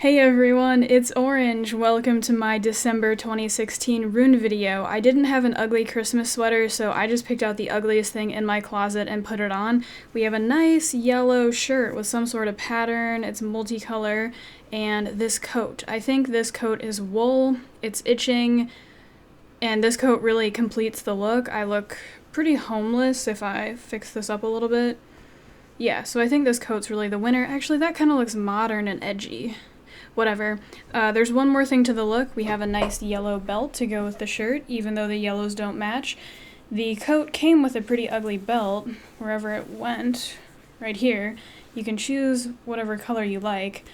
Hey everyone, it's Orange. Welcome to my December 2016 rune video. I didn't have an ugly Christmas sweater, so I just picked out the ugliest thing in my closet and put it on. We have a nice yellow shirt with some sort of pattern, it's multicolor, and this coat. I think this coat is wool, it's itching, and this coat really completes the look. I look pretty homeless if I fix this up a little bit. Yeah, so I think this coat's really the winner. Actually, that kind of looks modern and edgy. Whatever. There's one more thing to the look. We have a nice yellow belt to go with the shirt, even though the yellows don't match. The coat came with a pretty ugly belt, wherever it went, right here. You can choose whatever color you like.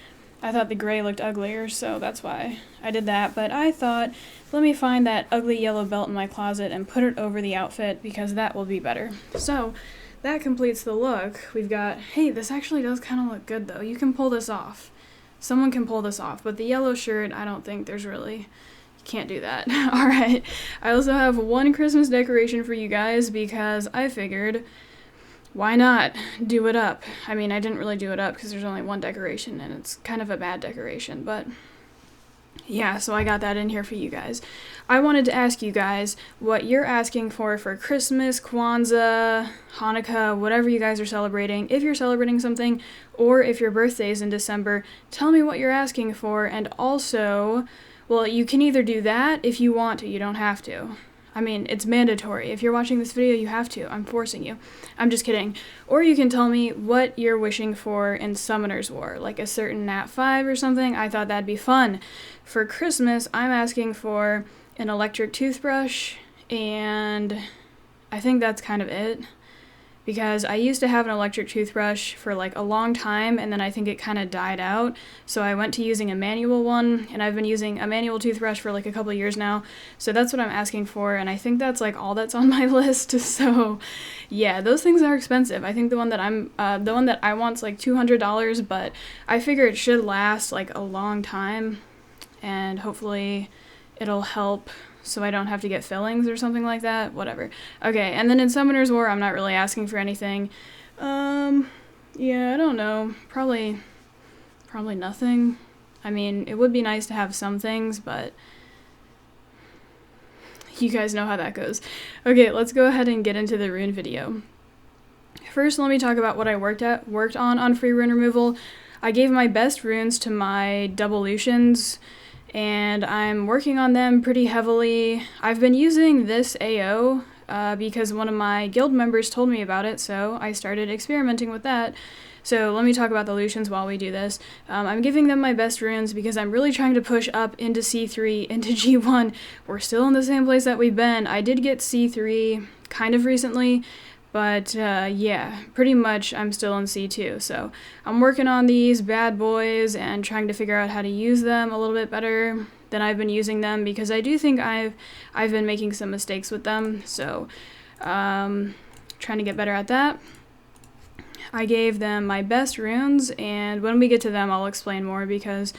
I thought the gray looked uglier, so that's why I did that. But I thought, let me find that ugly yellow belt in my closet and put it over the outfit, because that will be better. So, that completes the look. We've got, hey, this actually does kind of look good, though. You can pull this off. Someone can pull this off, but the yellow shirt, I don't think there's really, you can't do that. Alright, I also have one Christmas decoration for you guys because I figured, why not do it up? I mean, I didn't really do it up because there's only one decoration and it's kind of a bad decoration, but yeah, so I got that in here for you guys. I wanted to ask you guys what you're asking for Christmas, Kwanzaa, Hanukkah, whatever you guys are celebrating. If you're celebrating something, or if your birthday is in December, tell me what you're asking for. And also, well, you can either do that if you want to. You don't have to. I mean, it's mandatory. If you're watching this video, you have to. I'm forcing you. I'm just kidding. Or you can tell me what you're wishing for in Summoner's War, like a certain Nat 5 or something. I thought that'd be fun. For Christmas, I'm asking for an electric toothbrush, and I think that's kind of it. Because I used to have an electric toothbrush for like a long time, and then I think it kind of died out. So I went to using a manual one, and I've been using a manual toothbrush for like a couple of years now. So that's what I'm asking for, and I think that's like all that's on my list. So yeah, those things are expensive. I think the one that I want's like $200, but I figure it should last like a long time, and hopefully it'll help so I don't have to get fillings or something like that. Whatever. Okay, and then in Summoner's War, I'm not really asking for anything. Yeah, I don't know. Probably nothing. I mean, it would be nice to have some things, but you guys know how that goes. Okay, let's go ahead and get into the rune video. First, let me talk about what I worked on free rune removal. I gave my best runes to my double Lushens, and I'm working on them pretty heavily. I've been using this AO because one of my guild members told me about it, so I started experimenting with that. So let me talk about the Lushens while we do this. I'm giving them my best runes because I'm really trying to push up into C3, into G1. We're still in the same place that we've been. I did get C3 kind of recently, but yeah, pretty much I'm still in C2, so I'm working on these bad boys and trying to figure out how to use them a little bit better than I've been using them, because I do think I've been making some mistakes with them, so trying to get better at that. I gave them my best runes, and when we get to them I'll explain more because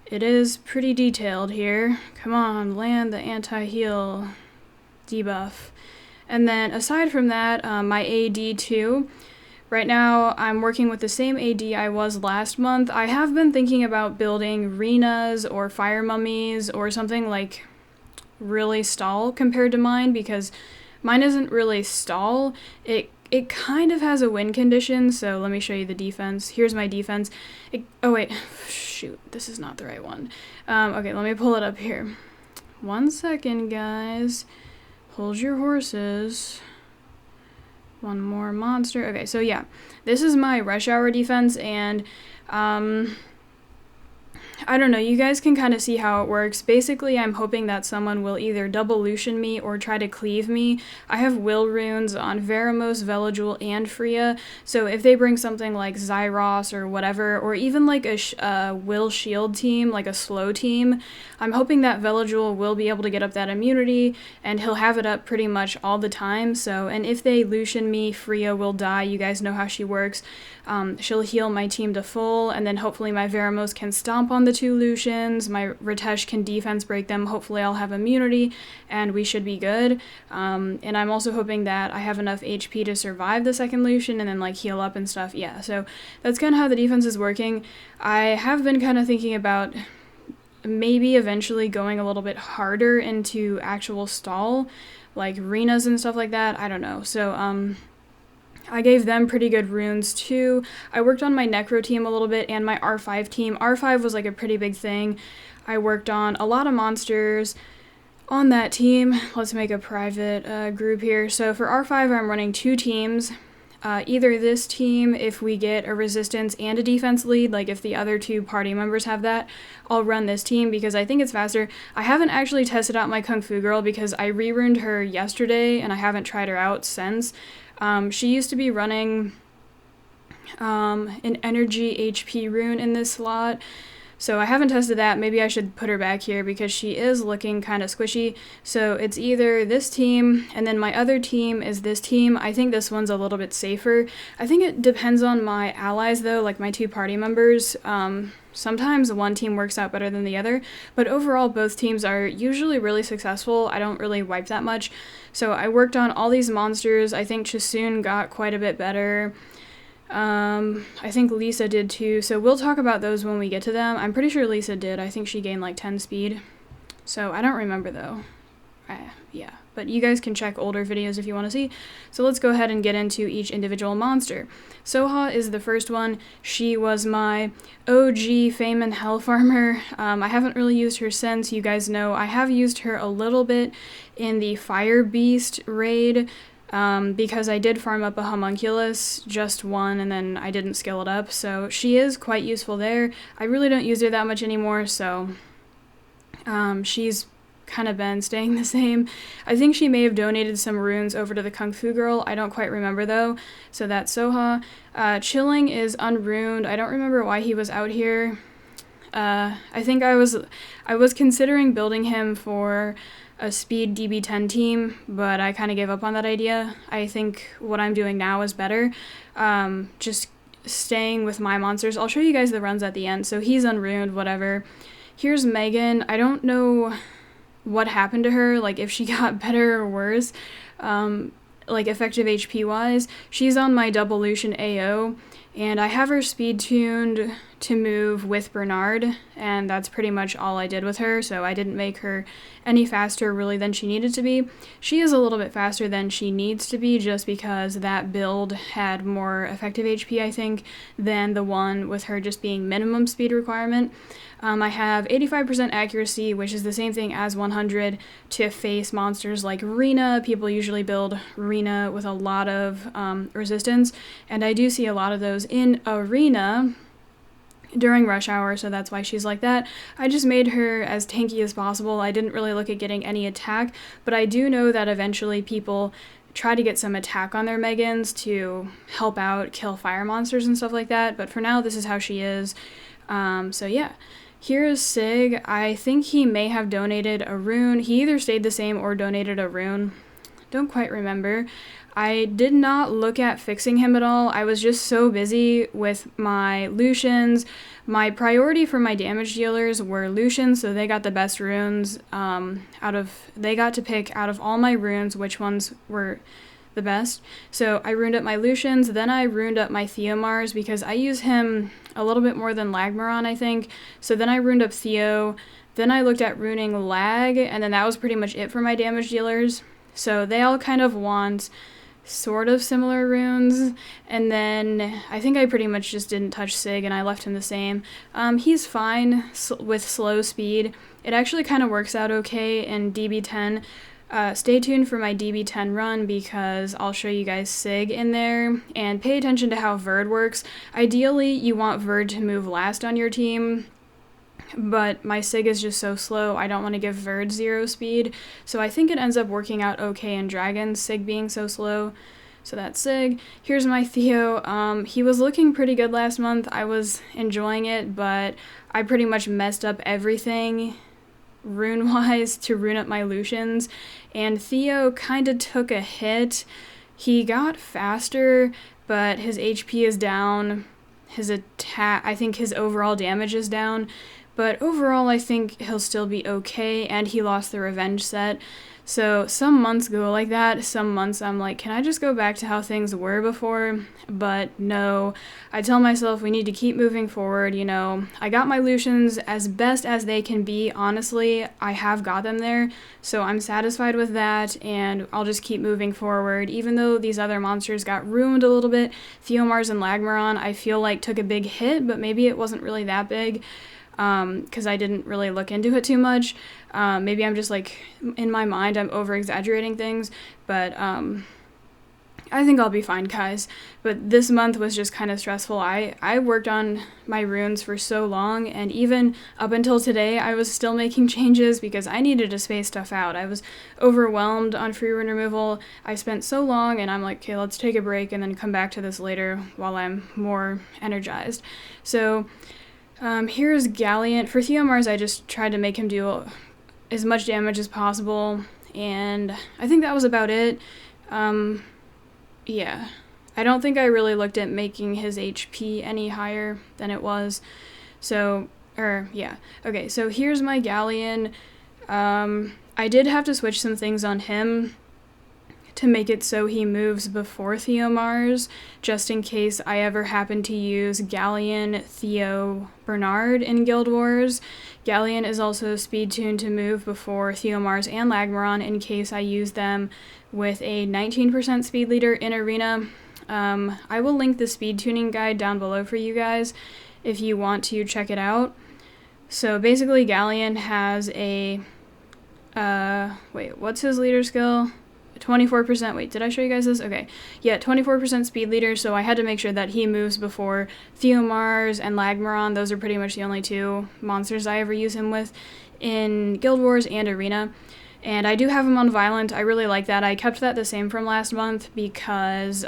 it is pretty detailed here. Come on, land the anti-heal debuff. And then aside from that, my AD too. Right now I'm working with the same AD I was last month. I have been thinking about building Renas or Fire Mummies or something like really stall compared to mine, because mine isn't really stall. It kind of has a win condition, so let me show you the defense. Here's my defense. Oh wait, shoot, this is not the right one. Okay, let me pull it up here. 1 second, guys. Hold your horses. One more monster. Okay, so yeah, this is my rush hour defense, and I don't know, you guys can kind of see how it works. Basically, I'm hoping that someone will either double Lushen me or try to cleave me. I have will runes on Veramos, Veligul, and Freya, so if they bring something like Zyros or whatever, or even like a will shield team, like a slow team, I'm hoping that Veligul will be able to get up that immunity, and he'll have it up pretty much all the time, so, and if they Lushen me, Freya will die. You guys know how she works. She'll heal my team to full, and then hopefully my Veramos can stomp on the 2 Lushens. My Ritesh can defense break them. Hopefully I'll have immunity and we should be good. And I'm also hoping that I have enough HP to survive the 2nd Lushen and then like heal up and stuff. Yeah, so that's kind of how the defense is working. I have been kind of thinking about maybe eventually going a little bit harder into actual stall, like Renas and stuff like that. I don't know. So, I gave them pretty good runes too. I worked on my Necro team a little bit and my R5 team. R5 was like a pretty big thing. I worked on a lot of monsters on that team. Let's make a private group here. So for R5, I'm running 2 teams. Either this team, if we get a resistance and a defense lead, like if the other 2 party members have that, I'll run this team because I think it's faster. I haven't actually tested out my Kung Fu Girl because I re-runed her yesterday and I haven't tried her out since. She used to be running an energy HP rune in this slot, so I haven't tested that. Maybe I should put her back here because she is looking kind of squishy. So it's either this team, and then my other team is this team. I think this one's a little bit safer. I think it depends on my allies though, like my 2 party members. Sometimes one team works out better than the other, but overall both teams are usually really successful. I don't really wipe that much. So I worked on all these monsters. I think Chasoon got quite a bit better. I think Lisa did too, so we'll talk about those when we get to them. I'm pretty sure Lisa did. I think she gained like 10 speed. So I don't remember though. Yeah, but you guys can check older videos if you want to see. So let's go ahead and get into each individual monster. Soha is the first one. She was my OG Fame and Hell farmer. I haven't really used her since. You guys know I have used her a little bit in the Fire Beast raid, because I did farm up a homunculus, just one, and then I didn't scale it up, so she is quite useful there. I really don't use her that much anymore, so she's kind of been staying the same. I think she may have donated some runes over to the Kung Fu Girl. I don't quite remember though. So that's Soha. Chilling is unruined. I don't remember why he was out here. I think I was considering building him for a speed DB10 team, but I kind of gave up on that idea. I think what I'm doing now is better. Just staying with my monsters. I'll show you guys the runs at the end. So he's unruined, whatever. Here's Megan. I don't know what happened to her, like if she got better or worse, like effective HP wise. She's on my double Lucian AO, and I have her speed tuned to move with Bernard, and that's pretty much all I did with her, so I didn't make her any faster really than she needed to be. She is a little bit faster than she needs to be just because that build had more effective HP, I think, than the one with her just being minimum speed requirement. I have 85% accuracy, which is the same thing as 100 to face monsters like Rena. People usually build Rena with a lot of resistance, and I do see a lot of those in Arena during rush hour, so that's why she's like that. I just made her as tanky as possible. I didn't really look at getting any attack, but I do know that eventually people try to get some attack on their Megans to help out kill fire monsters and stuff like that, but for now this is how she is. So yeah. Here is Sig. I think he may have donated a rune. He either stayed the same or donated a rune. Don't quite remember. I did not look at fixing him at all. I was just so busy with my Lushens. My priority for my damage dealers were Lushens, so they got the best runes. They got to pick out of all my runes which ones were the best. So I runed up my Lushens, then I runed up my Theomars because I use him a little bit more than Lagmaron, I think. So then I runed up Theo, then I looked at runing Lag, and then that was pretty much it for my damage dealers. So they all kind of want sort of similar runes, and then I think I pretty much just didn't touch Sig and I left him the same. He's fine with slow speed. It actually kind of works out okay in DB10. Stay tuned for my DB10 run because I'll show you guys Sig in there, and pay attention to how Verd works. Ideally, you want Verd to move last on your team, but my Sig is just so slow, I don't want to give Verd 0 speed, so I think it ends up working out okay in Dragons, Sig being so slow. So that's Sig. Here's my Theo. He was looking pretty good last month. I was enjoying it, but I pretty much messed up everything rune-wise to rune up my Lushens, and Theo kind of took a hit. He got faster, but his HP is down. His attack, I think his overall damage is down, but overall I think he'll still be okay, and he lost the Revenge set. So some months go like that, some months I'm like, can I just go back to how things were before? But no, I tell myself we need to keep moving forward, you know. I got my Lushens as best as they can be, honestly. I have got them there, so I'm satisfied with that, and I'll just keep moving forward. Even though these other monsters got ruined a little bit, Theomars and Lagmaron I feel like took a big hit, but maybe it wasn't really that big. Because I didn't really look into it too much. Maybe I'm just like, in my mind, I'm over-exaggerating things, but I think I'll be fine, guys. But this month was just kind of stressful. I worked on my runes for so long, and even up until today, I was still making changes because I needed to space stuff out. I was overwhelmed on free rune removal. I spent so long, and I'm like, okay, let's take a break and then come back to this later while I'm more energized. So here's Galliant. For Theomars, I just tried to make him do as much damage as possible, and I think that was about it. Yeah. I don't think I really looked at making his HP any higher than it was. So, yeah. Okay, so here's my Galleon. I did have to switch some things on him to make it so he moves before Theomars, just in case I ever happen to use Galleon, Theo, Bernard in Guild Wars. Galleon is also speed tuned to move before Theomars and Lagmaron in case I use them with a 19% speed leader in Arena. I will link the speed tuning guide down below for you guys if you want to check it out. So basically Galleon has a, wait, what's his leader skill? 24%, wait, did I show you guys this? Okay, yeah, 24% speed leader, so I had to make sure that he moves before Theomars and Lagmaron. Those are pretty much the only two monsters I ever use him with in Guild Wars and Arena. And I do have him on Violent. I really like that. I kept that the same from last month because,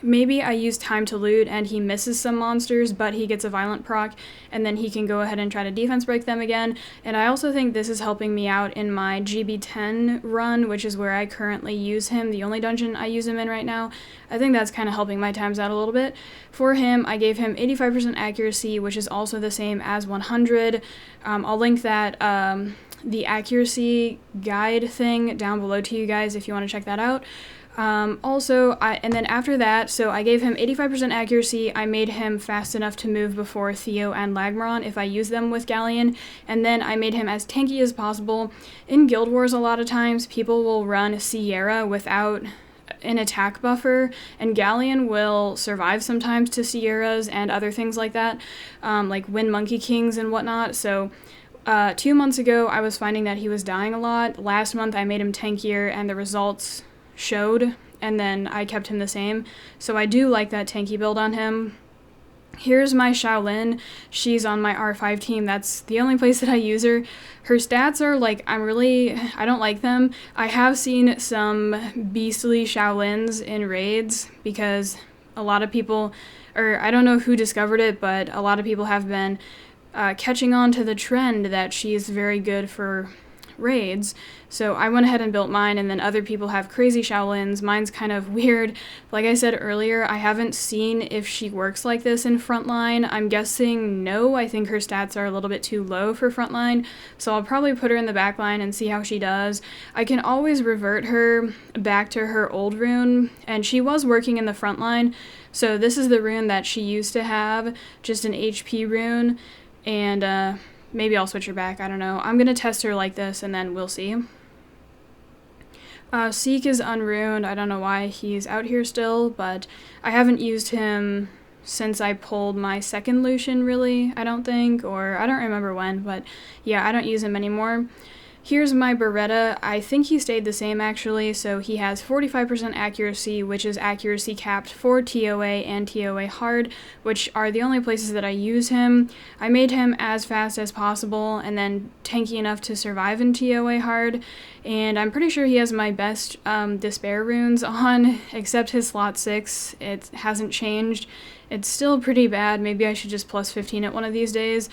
maybe I use Time to Loot and he misses some monsters, but he gets a Violent proc, and then he can go ahead and try to defense break them again. And I also think this is helping me out in my GB10 run, which is where I currently use him, the only dungeon I use him in right now. I think that's kind of helping my times out a little bit. For him, I gave him 85% accuracy, which is also the same as 100. I'll link that, the accuracy guide thing down below to you guys if you want to check that out. And then after that, so I gave him 85% accuracy. I made him fast enough to move before Theo and Lagmaron if I use them with Galleon, and then I made him as tanky as possible. In Guild Wars, a lot of times people will run Sierra without an attack buffer, and Galleon will survive sometimes to Sierras and other things like that, like Wind Monkey Kings and whatnot. So 2 months ago, I was finding that he was dying a lot. Last month, I made him tankier, and the results showed, and then I kept him the same. So I do like that tanky build on him. Here's my Shaolin. She's on my R5 team. That's the only place that I use her. Her stats are like, I don't like them. I have seen some beastly Shaolins in raids because a lot of people, or I don't know who discovered it, but a lot of people have been catching on to the trend that she's very good for raids. So I went ahead and built mine, and then other people have crazy Shaolins. Mine's kind of weird. Like I said earlier, I haven't seen if she works like this in Frontline. I'm guessing no. I think her stats are a little bit too low for Frontline, so I'll probably put her in the backline and see how she does. I can always revert her back to her old rune, and she was working in the Frontline, so this is the rune that she used to have, just an HP rune, and maybe I'll switch her back, I don't know. I'm gonna test her like this, and then we'll see. Seek is unruined. I don't know why he's out here still, but I haven't used him since I pulled my second Lucian, really, I don't think, or I don't remember when, but yeah, I don't use him anymore. Here's my Beretta. I think he stayed the same, actually, so he has 45% accuracy, which is accuracy capped for TOA and TOA hard, which are the only places that I use him. I made him as fast as possible, and then tanky enough to survive in TOA hard, and I'm pretty sure he has my best Despair runes on, except his slot 6. It hasn't changed. It's still pretty bad. Maybe I should just plus 15 it one of these days.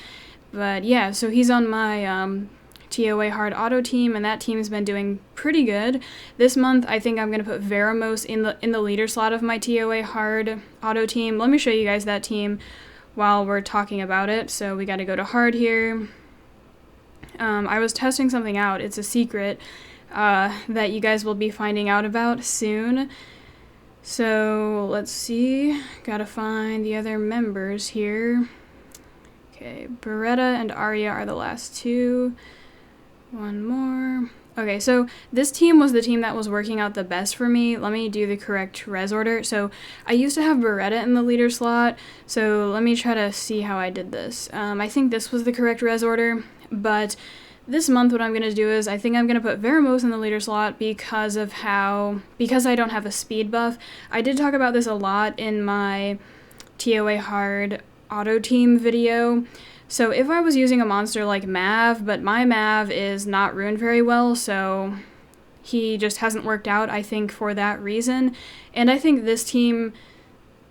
But yeah, so he's on my TOA hard auto team, and that team's been doing pretty good. This month, I think I'm going to put Veramos in the leader slot of my TOA hard auto team. Let me show you guys that team while we're talking about it. So we got to go to hard here. I was testing something out. It's a secret that you guys will be finding out about soon. So let's see. Gotta find the other members here. Okay, Beretta and Arya are the last two. One more. Okay, so this team was the team that was working out the best for me. Let me do the correct res order. So I used to have Beretta in the leader slot, so let me try to see how I did this. I think this was the correct res order, but this month what I'm going to do is I think I'm going to put Veramos in the leader slot because I don't have a speed buff. I did talk about this a lot in my TOA hard auto team video. So if I was using a monster like Mav, but my Mav is not ruined very well, so he just hasn't worked out, I think, for that reason. And I think this team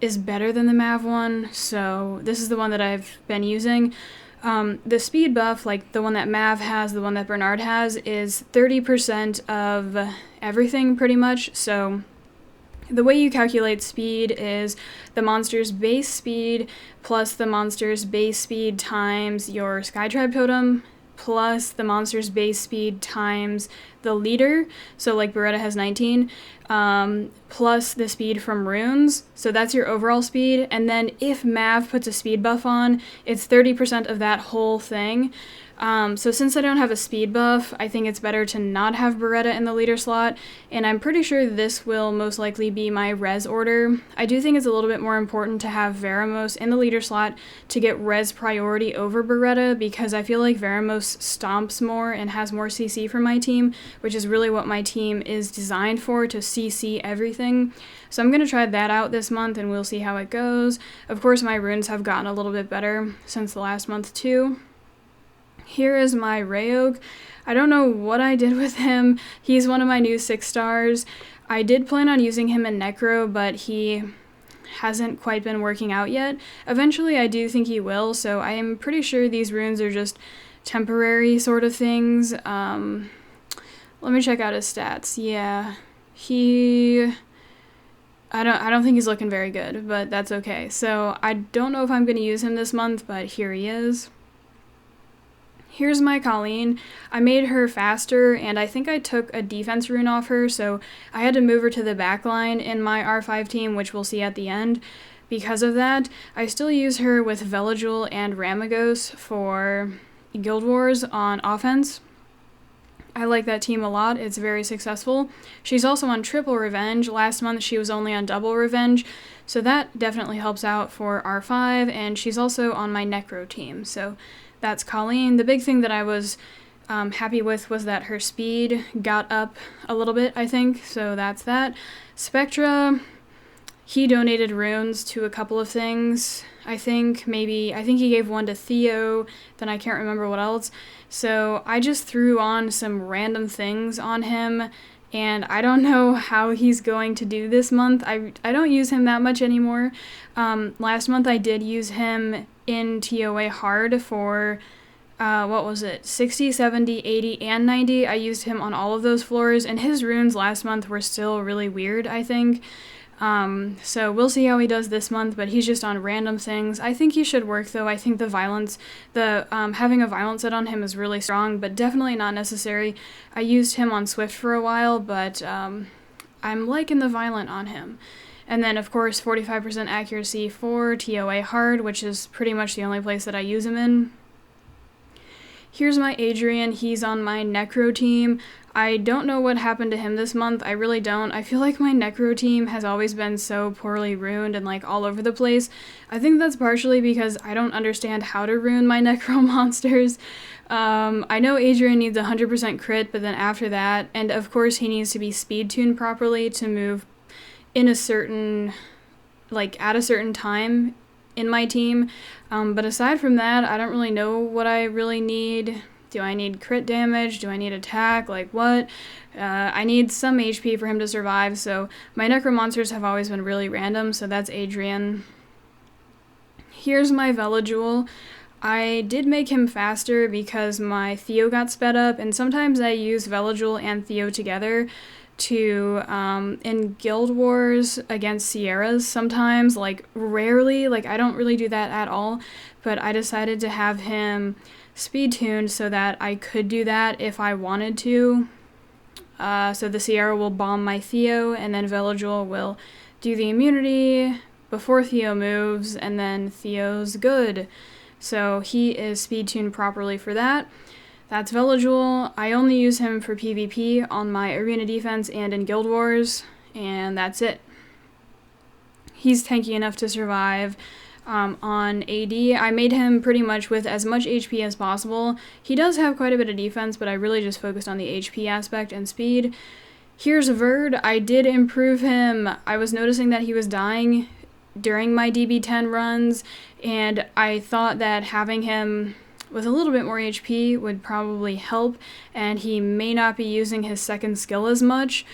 is better than the Mav one, so this is the one that I've been using. The speed buff, like the one that Mav has, the one that Bernard has, is 30% of everything pretty much, so the way you calculate speed is the monster's base speed plus the monster's base speed times your Skytribe totem plus the monster's base speed times the leader. So like Beretta has 19, plus the speed from runes. So that's your overall speed. And then if Mav puts a speed buff on, it's 30% of that whole thing. So since I don't have a speed buff, I think it's better to not have Beretta in the leader slot, and I'm pretty sure this will most likely be my res order. I do think it's a little bit more important to have Veramos in the leader slot to get res priority over Beretta, because I feel like Veramos stomps more and has more CC for my team, which is really what my team is designed for, to CC everything. So I'm going to try that out this month, and we'll see how it goes. Of course, my runes have gotten a little bit better since the last month too. Here is my Rayog. I don't know what I did with him. He's one of my new 6 stars. I did plan on using him in Necro, but he hasn't quite been working out yet. Eventually I do think he will, so I am pretty sure these runes are just temporary sort of things. Let me check out his stats. Yeah, I don't think he's looking very good, but that's okay. So I don't know if I'm going to use him this month, but here he is. Here's my Colleen. I made her faster, and I think I took a defense rune off her, so I had to move her to the back line in my R5 team, which we'll see at the end. Because of that, I still use her with Veligil and Ramagos for Guild Wars on offense. I like that team a lot. It's very successful. She's also on triple revenge. Last month she was only on double revenge, so that definitely helps out for R5, and she's also on my Necro team, so that's Colleen. The big thing that I was happy with was that her speed got up a little bit, I think, so that's that. Spectra, he donated runes to a couple of things. I think he gave one to Theo, then I can't remember what else. So I just threw on some random things on him, and I don't know how he's going to do this month. I don't use him that much anymore. Last month I did use him in TOA hard for, 60, 70, 80, and 90. I used him on all of those floors, and his runes last month were still really weird, I think. So we'll see how he does this month, but he's just on random things. I think he should work, though. I think the violence, having a violence set on him is really strong, but definitely not necessary. I used him on Swift for a while, but I'm liking the violent on him. And then, of course, 45% accuracy for TOA hard, which is pretty much the only place that I use him in. Here's my Adrian. He's on my Necro team. I don't know what happened to him this month. I really don't. I feel like my Necro team has always been so poorly ruined and like all over the place. I think that's partially because I don't understand how to ruin my Necro monsters. I know Adrian needs 100% crit, but then after that, and of course he needs to be speed tuned properly to move in a certain, at a certain time in my team. But aside from that, I don't really know what I really need. Do I need crit damage? Do I need attack? Like what? I need some HP for him to survive, so my Necro monsters have always been really random, so that's Adrian. Here's my Veligil. I did make him faster because my Theo got sped up, and sometimes I use Veligil and Theo together to, in Guild Wars against Sierras sometimes, like rarely, like I don't really do that at all, but I decided to have him speed tuned so that I could do that if I wanted to. So the Sierra will bomb my Theo, and then Veligil will do the immunity before Theo moves, and then Theo's good. So he is speed tuned properly for that. That's Veligil. I only use him for PvP on my arena defense and in Guild Wars, and that's it. He's tanky enough to survive. On AD, I made him pretty much with as much HP as possible. He does have quite a bit of defense, but I really just focused on the HP aspect and speed. Here's Verd. I did improve him. I was noticing that he was dying during my DB10 runs, and I thought that having him with a little bit more HP would probably help, and he may not be using his second skill as much,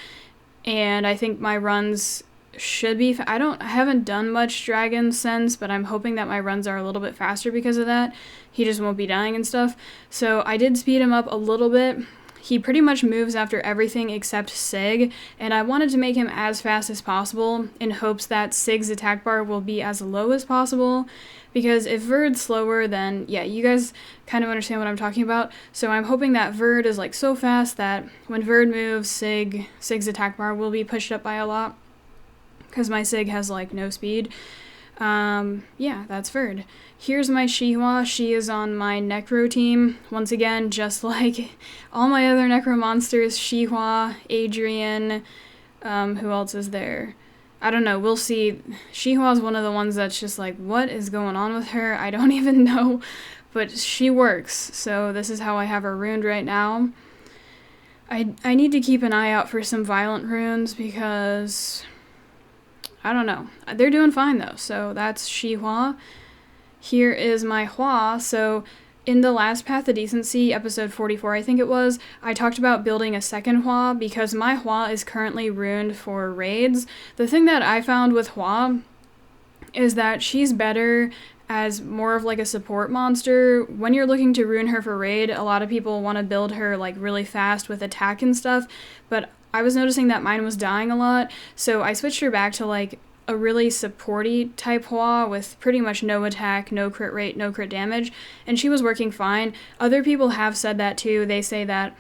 and I think my runs should be, I haven't done much dragon since, but I'm hoping that my runs are a little bit faster because of that. He just won't be dying and stuff. So I did speed him up a little bit. He pretty much moves after everything except Sig, and I wanted to make him as fast as possible in hopes that Sig's attack bar will be as low as possible, because if Verd's slower, then yeah, you guys kind of understand what I'm talking about. So I'm hoping that Verd is like so fast that when Verd moves, Sig's attack bar will be pushed up by a lot, because my Sig has like no speed. Yeah, that's Verd. Here's my Shihua. She is on my Necro team. Once again, just like all my other Necro monsters, Shihua, Adrian, who else is there? I don't know, we'll see. Shihua's one of the ones that's just like, what is going on with her? I don't even know, but she works. So this is how I have her ruined right now. I need to keep an eye out for some violent runes because I don't know. They're doing fine though. So that's Shihua. Here is my Hua. So in the last Path of Decency, episode 44, I think it was, I talked about building a second Hua because my Hua is currently ruined for raids. The thing that I found with Hua is that she's better as more of like a support monster. When you're looking to ruin her for raid, a lot of people want to build her like really fast with attack and stuff, but I was noticing that mine was dying a lot, so I switched her back to like a really supporty type Hua with pretty much no attack, no crit rate, no crit damage, and she was working fine. Other people have said that too. They say that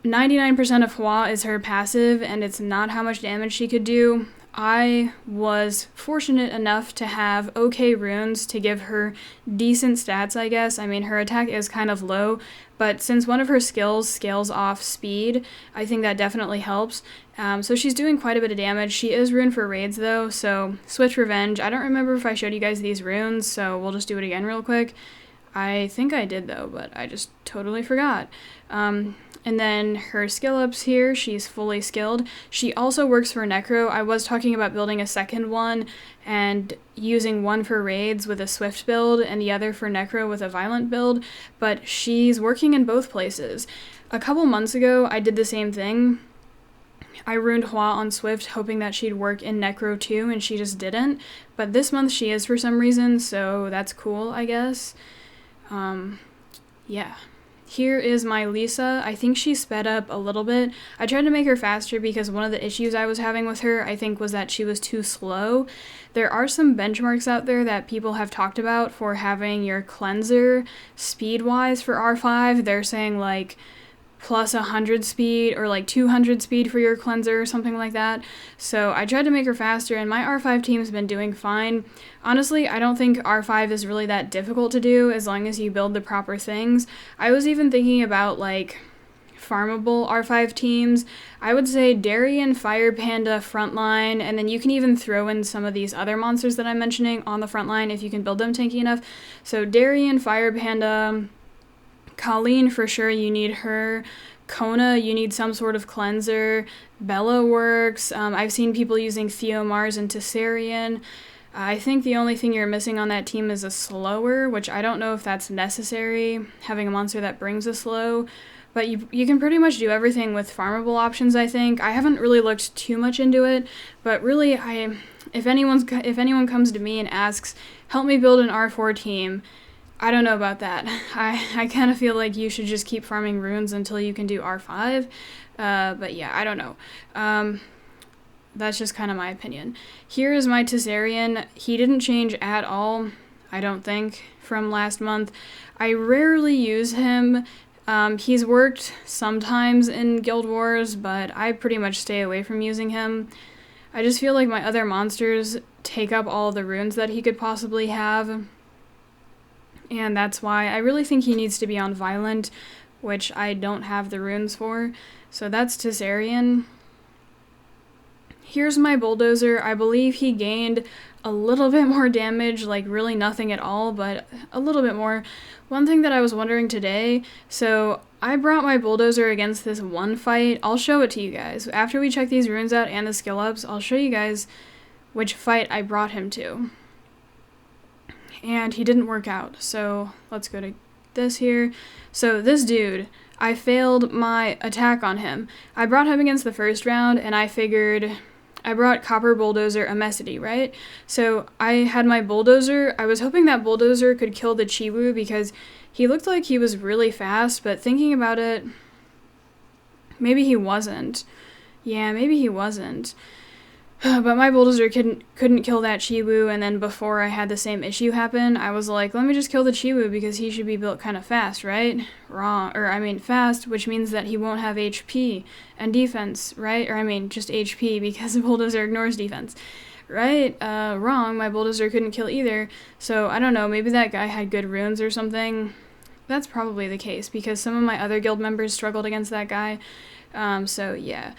99% of Hua is her passive and it's not how much damage she could do. I was fortunate enough to have okay runes to give her decent stats, I guess. I mean, her attack is kind of low, but since one of her skills scales off speed, I think that definitely helps. So she's doing quite a bit of damage. She is ruined for raids though, so switch revenge. I don't remember if I showed you guys these runes, so we'll just do it again real quick. I think I did though, but I just totally forgot. And then her skill ups here, she's fully skilled. She also works for Necro. I was talking about building a second one and using one for raids with a swift build and the other for Necro with a violent build, but she's working in both places. A couple months ago, I did the same thing. I ruined Hua on Swift hoping that she'd work in Necro too, and she just didn't. But this month she is for some reason, so that's cool, I guess. Yeah. Here is my Lisa. I think she sped up a little bit. I tried to make her faster because one of the issues I was having with her, I think, was that she was too slow. There are some benchmarks out there that people have talked about for having your cleanser speed-wise for R5. They're saying like plus 100 speed or like 200 speed for your cleanser or something like that. So I tried to make her faster and my R5 team's been doing fine. Honestly, I don't think R5 is really that difficult to do as long as you build the proper things. I was even thinking about like farmable R5 teams. I would say Darien, Fire Panda, Frontline, and then you can even throw in some of these other monsters that I'm mentioning on the front line if you can build them tanky enough. So Darien, Fire Panda, Colleen, for sure, you need her. Kona, you need some sort of cleanser. Bella works. I've seen people using Theomars and Tessarian. I think the only thing you're missing on that team is a slower, which I don't know if that's necessary, having a monster that brings a slow. But you can pretty much do everything with farmable options, I think. I haven't really looked too much into it, but really, if anyone comes to me and asks, help me build an R4 team, I don't know about that. I kind of feel like you should just keep farming runes until you can do R5. But yeah, I don't know. That's just kind of my opinion. Here is my Tessarian. He didn't change at all, I don't think, from last month. I rarely use him. He's worked sometimes in Guild Wars, but I pretty much stay away from using him. I just feel like my other monsters take up all the runes that he could possibly have. And that's why I really think he needs to be on Violent, which I don't have the runes for. So that's Tessarian. Here's my Bulldozer. I believe he gained a little bit more damage, like really nothing at all, but a little bit more. One thing that I was wondering today, so I brought my Bulldozer against this one fight. I'll show it to you guys. After we check these runes out and the skill ups, I'll show you guys which fight I brought him to. And he didn't work out, so let's go to this here. So this dude, I failed my attack on him. I brought him against the first round, and I figured I brought Copper Bulldozer Amesity, right? So I had my Bulldozer. I was hoping that Bulldozer could kill the Chiwu because he looked like he was really fast, but thinking about it, maybe he wasn't. Yeah, maybe he wasn't. But my Bulldozer couldn't kill that Chiwu, and then before I had the same issue happen, I was like, let me just kill the Chiwu because he should be built kind of fast, right? Wrong. Or, I mean, fast, which means that he won't have HP and defense, right? Or, I mean, just HP because the Bulldozer ignores defense, right? Wrong. My Bulldozer couldn't kill either. So, I don't know, maybe that guy had good runes or something. That's probably the case because some of my other guild members struggled against that guy. So, yeah.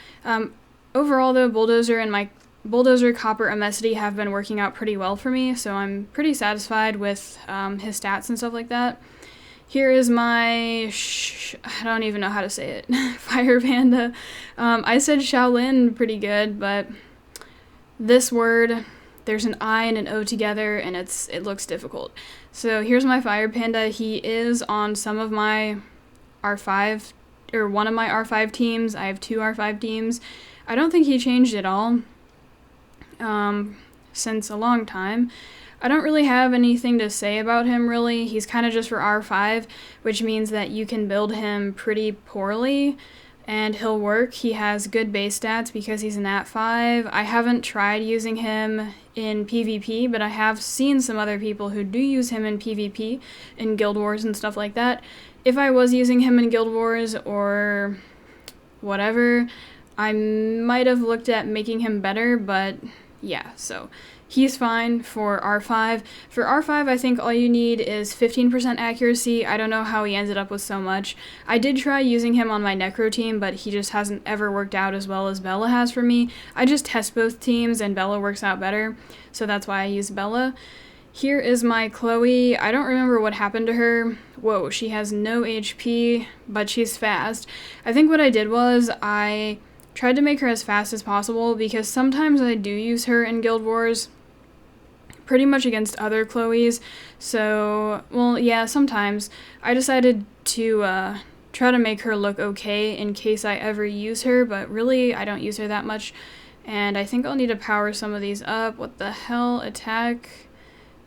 Overall, though, Bulldozer and my Bulldozer, Copper, Amesity have been working out pretty well for me, so I'm pretty satisfied with his stats and stuff like that. Here is my, I don't even know how to say it, Fire Panda. I said Shaolin pretty good, but this word, there's an I and an O together, and it looks difficult. So here's my Fire Panda. He is on some of my R5, or one of my R5 teams. I have 2 R5 teams. I don't think he changed at all. Since a long time. I don't really have anything to say about him, really. He's kind of just for R5, which means that you can build him pretty poorly, and he'll work. He has good base stats because he's an at-5. I haven't tried using him in PvP, but I have seen some other people who do use him in PvP, in Guild Wars and stuff like that. If I was using him in Guild Wars or whatever, I might have looked at making him better, but yeah, so he's fine for R5. For R5, I think all you need is 15% accuracy. I don't know how he ended up with so much. I did try using him on my Necro team, but he just hasn't ever worked out as well as Bella has for me. I just test both teams, and Bella works out better, so that's why I use Bella. Here is my Chloe. I don't remember what happened to her. Whoa, she has no HP, but she's fast. I think what I did was I tried to make her as fast as possible because sometimes I do use her in Guild Wars pretty much against other Chloes. So, well, yeah, sometimes. I decided to try to make her look okay in case I ever use her, but really I don't use her that much. And I think I'll need to power some of these up. What the hell? Attack?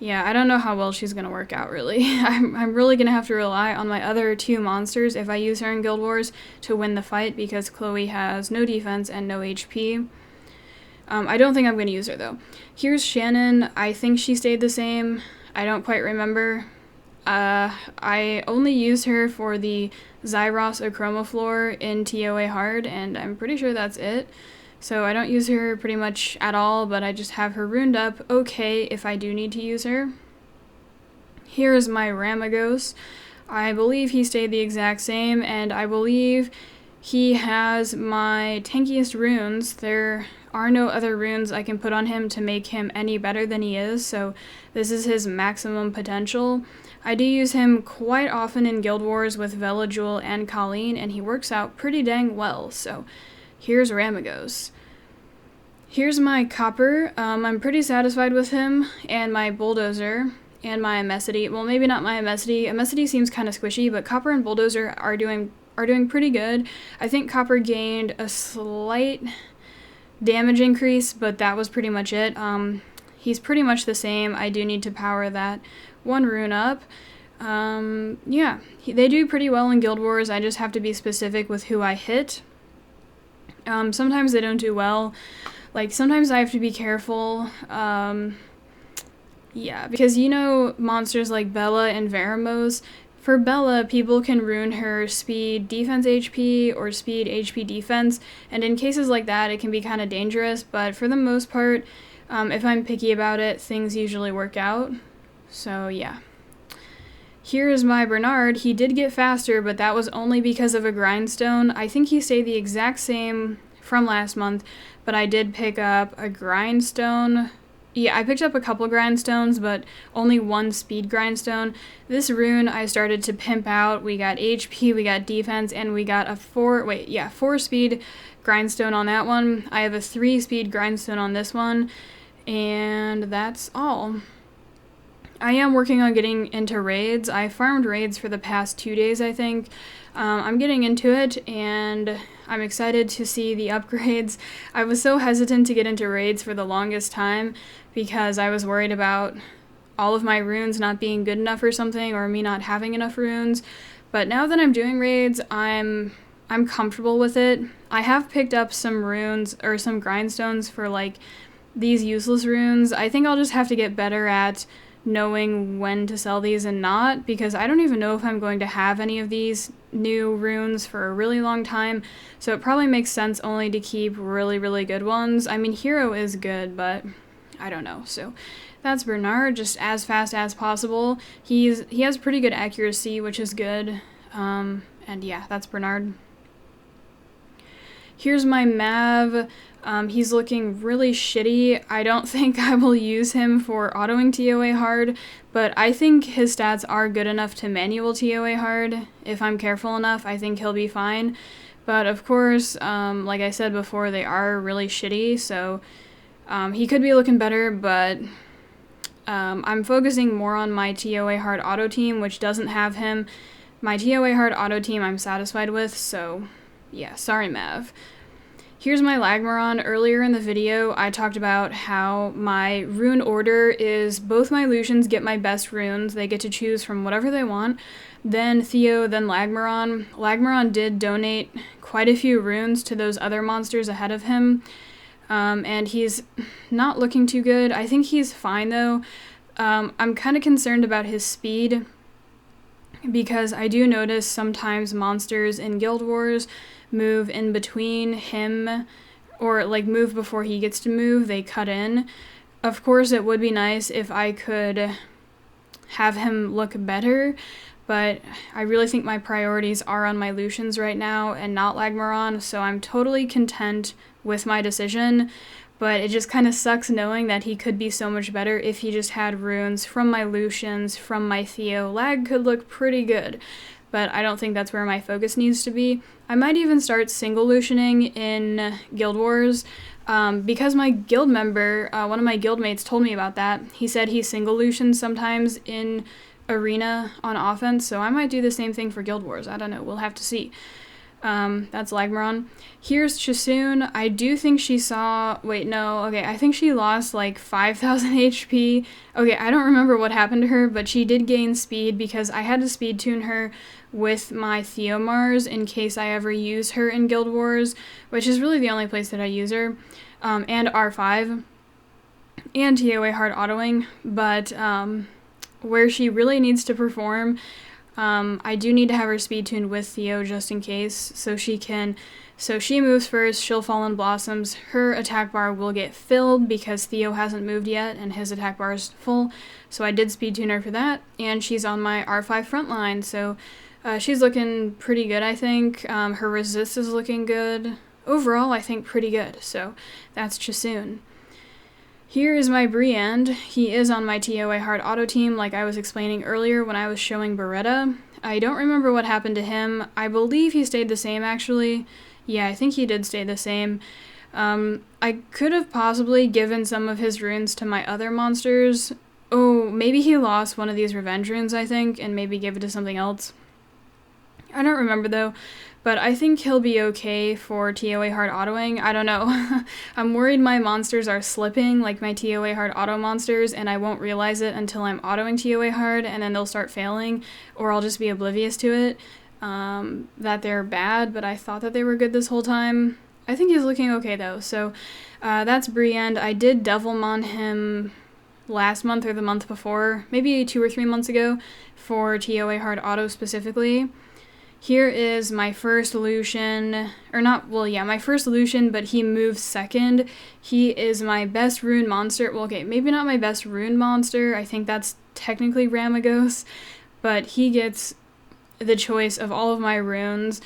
Yeah, I don't know how well she's going to work out, really. I'm really going to have to rely on my other 2 monsters if I use her in Guild Wars to win the fight because Chloe has no defense and no HP. I don't think I'm going to use her, though. Here's Shannon. I think she stayed the same. I don't quite remember. I only used her for the Zyros Achromaflor in TOA Hard, and I'm pretty sure that's it. So I don't use her pretty much at all, but I just have her runed up okay if I do need to use her. Here is my Ramagos. I believe he stayed the exact same, and I believe he has my tankiest runes. There are no other runes I can put on him to make him any better than he is, so this is his maximum potential. I do use him quite often in Guild Wars with Velajul and Colleen, and he works out pretty dang well, so here's Ramagos. Here's my Copper. I'm pretty satisfied with him, and my Bulldozer, and my Amesity. Well, maybe not my Amesity. Amesity seems kind of squishy, but Copper and Bulldozer are doing pretty good. I think Copper gained a slight damage increase, but that was pretty much it. He's pretty much the same. I do need to power that 1 rune up. Yeah, they do pretty well in Guild Wars. I just have to be specific with who I hit. Sometimes they don't do well. Like, sometimes I have to be careful. Yeah, because you know monsters like Bella and Veramos. For Bella, people can ruin her speed defense HP or speed HP defense, and in cases like that, it can be kind of dangerous, but for the most part, if I'm picky about it, things usually work out. So, yeah. Here is my Bernard. He did get faster, but that was only because of a grindstone. I think he stayed the exact same from last month, but I did pick up a grindstone. Yeah, I picked up a couple grindstones, but only one speed grindstone. This rune I started to pimp out. We got HP, we got defense, and we got a 4 speed grindstone on that one. I have a 3 speed grindstone on this one, and that's all. I am working on getting into raids. I farmed raids for the past 2 days, I think. I'm getting into it, and I'm excited to see the upgrades. I was so hesitant to get into raids for the longest time because I was worried about all of my runes not being good enough or something, or me not having enough runes. But now that I'm doing raids, I'm comfortable with it. I have picked up some runes or some grindstones for like these useless runes. I think I'll just have to get better at knowing when to sell these and not, because I don't even know if I'm going to have any of these new runes for a really long time, so it probably makes sense only to keep really, really good ones. I mean, Hero is good, but I don't know. So that's Bernard, just as fast as possible. He has pretty good accuracy, which is good. And yeah, that's Bernard. Here's my Mav. He's looking really shitty. I don't think I will use him for autoing TOA hard, but I think his stats are good enough to manual TOA hard. If I'm careful enough, I think he'll be fine. But of course, like I said before, they are really shitty, so he could be looking better, but I'm focusing more on my TOA hard auto team, which doesn't have him. My TOA hard auto team I'm satisfied with, so yeah, sorry Mav. Here's my Lagmaron. Earlier in the video, I talked about how my rune order is both my Lushens get my best runes. They get to choose from whatever they want. Then Theo, then Lagmaron. Lagmaron did donate quite a few runes to those other monsters ahead of him. And he's not looking too good. I think he's fine, though. I'm kind of concerned about his speed, because I do notice sometimes monsters in Guild Wars move in between him, or like move before he gets to move. They cut in. Of course, it would be nice if I could have him look better, but I really think my priorities are on my Lushens right now and not Lagmaron, so I'm totally content with my decision. But it just kind of sucks knowing that he could be so much better if he just had runes from my Lushens, from my Theo. Lag could look pretty good, but I don't think that's where my focus needs to be. I might even start single Lushening in Guild Wars, because my guild member, one of my guildmates told me about that. He said he single Lushens sometimes in Arena on offense, so I might do the same thing for Guild Wars. I don't know, we'll have to see. That's Lagmaron. Here's Chasoon. I do think she saw, I think she lost like 5,000 HP. Okay, I don't remember what happened to her, but she did gain speed because I had to speed tune her with my Theomars in case I ever use her in Guild Wars, which is really the only place that I use her, and R5, and TOA hard autoing, but where she really needs to perform, I do need to have her speed tuned with Theo just in case, so she moves first, she'll fall in Blossoms, her attack bar will get filled because Theo hasn't moved yet and his attack bar is full, so I did speed tune her for that, and she's on my R5 front line, so she's looking pretty good, I think. Her resist is looking good. Overall, I think pretty good, so that's Chasoon. Here is my Briand. He is on my TOA hard auto team like I was explaining earlier when I was showing Beretta. I don't remember what happened to him. I believe he stayed the same, actually. Yeah, I think he did stay the same. I could have possibly given some of his runes to my other monsters. Oh, maybe he lost one of these revenge runes, I think, and maybe gave it to something else. I don't remember, though. but I think he'll be okay for TOA hard autoing. I don't know. I'm worried my monsters are slipping, like my TOA hard auto monsters, and I won't realize it until I'm autoing TOA hard, and then they'll start failing, or I'll just be oblivious to it, that they're bad, but I thought that they were good this whole time. I think he's looking okay, though, so that's Brienne. I did Devilmon him last month or the month before, maybe 2 or 3 months ago, for TOA hard auto specifically. Here is my first Lushen, my first Lushen, but he moves second. He is my best rune monster. Well, okay, maybe not my best rune monster. I think that's technically Ramagos, but he gets the choice of all of my runes.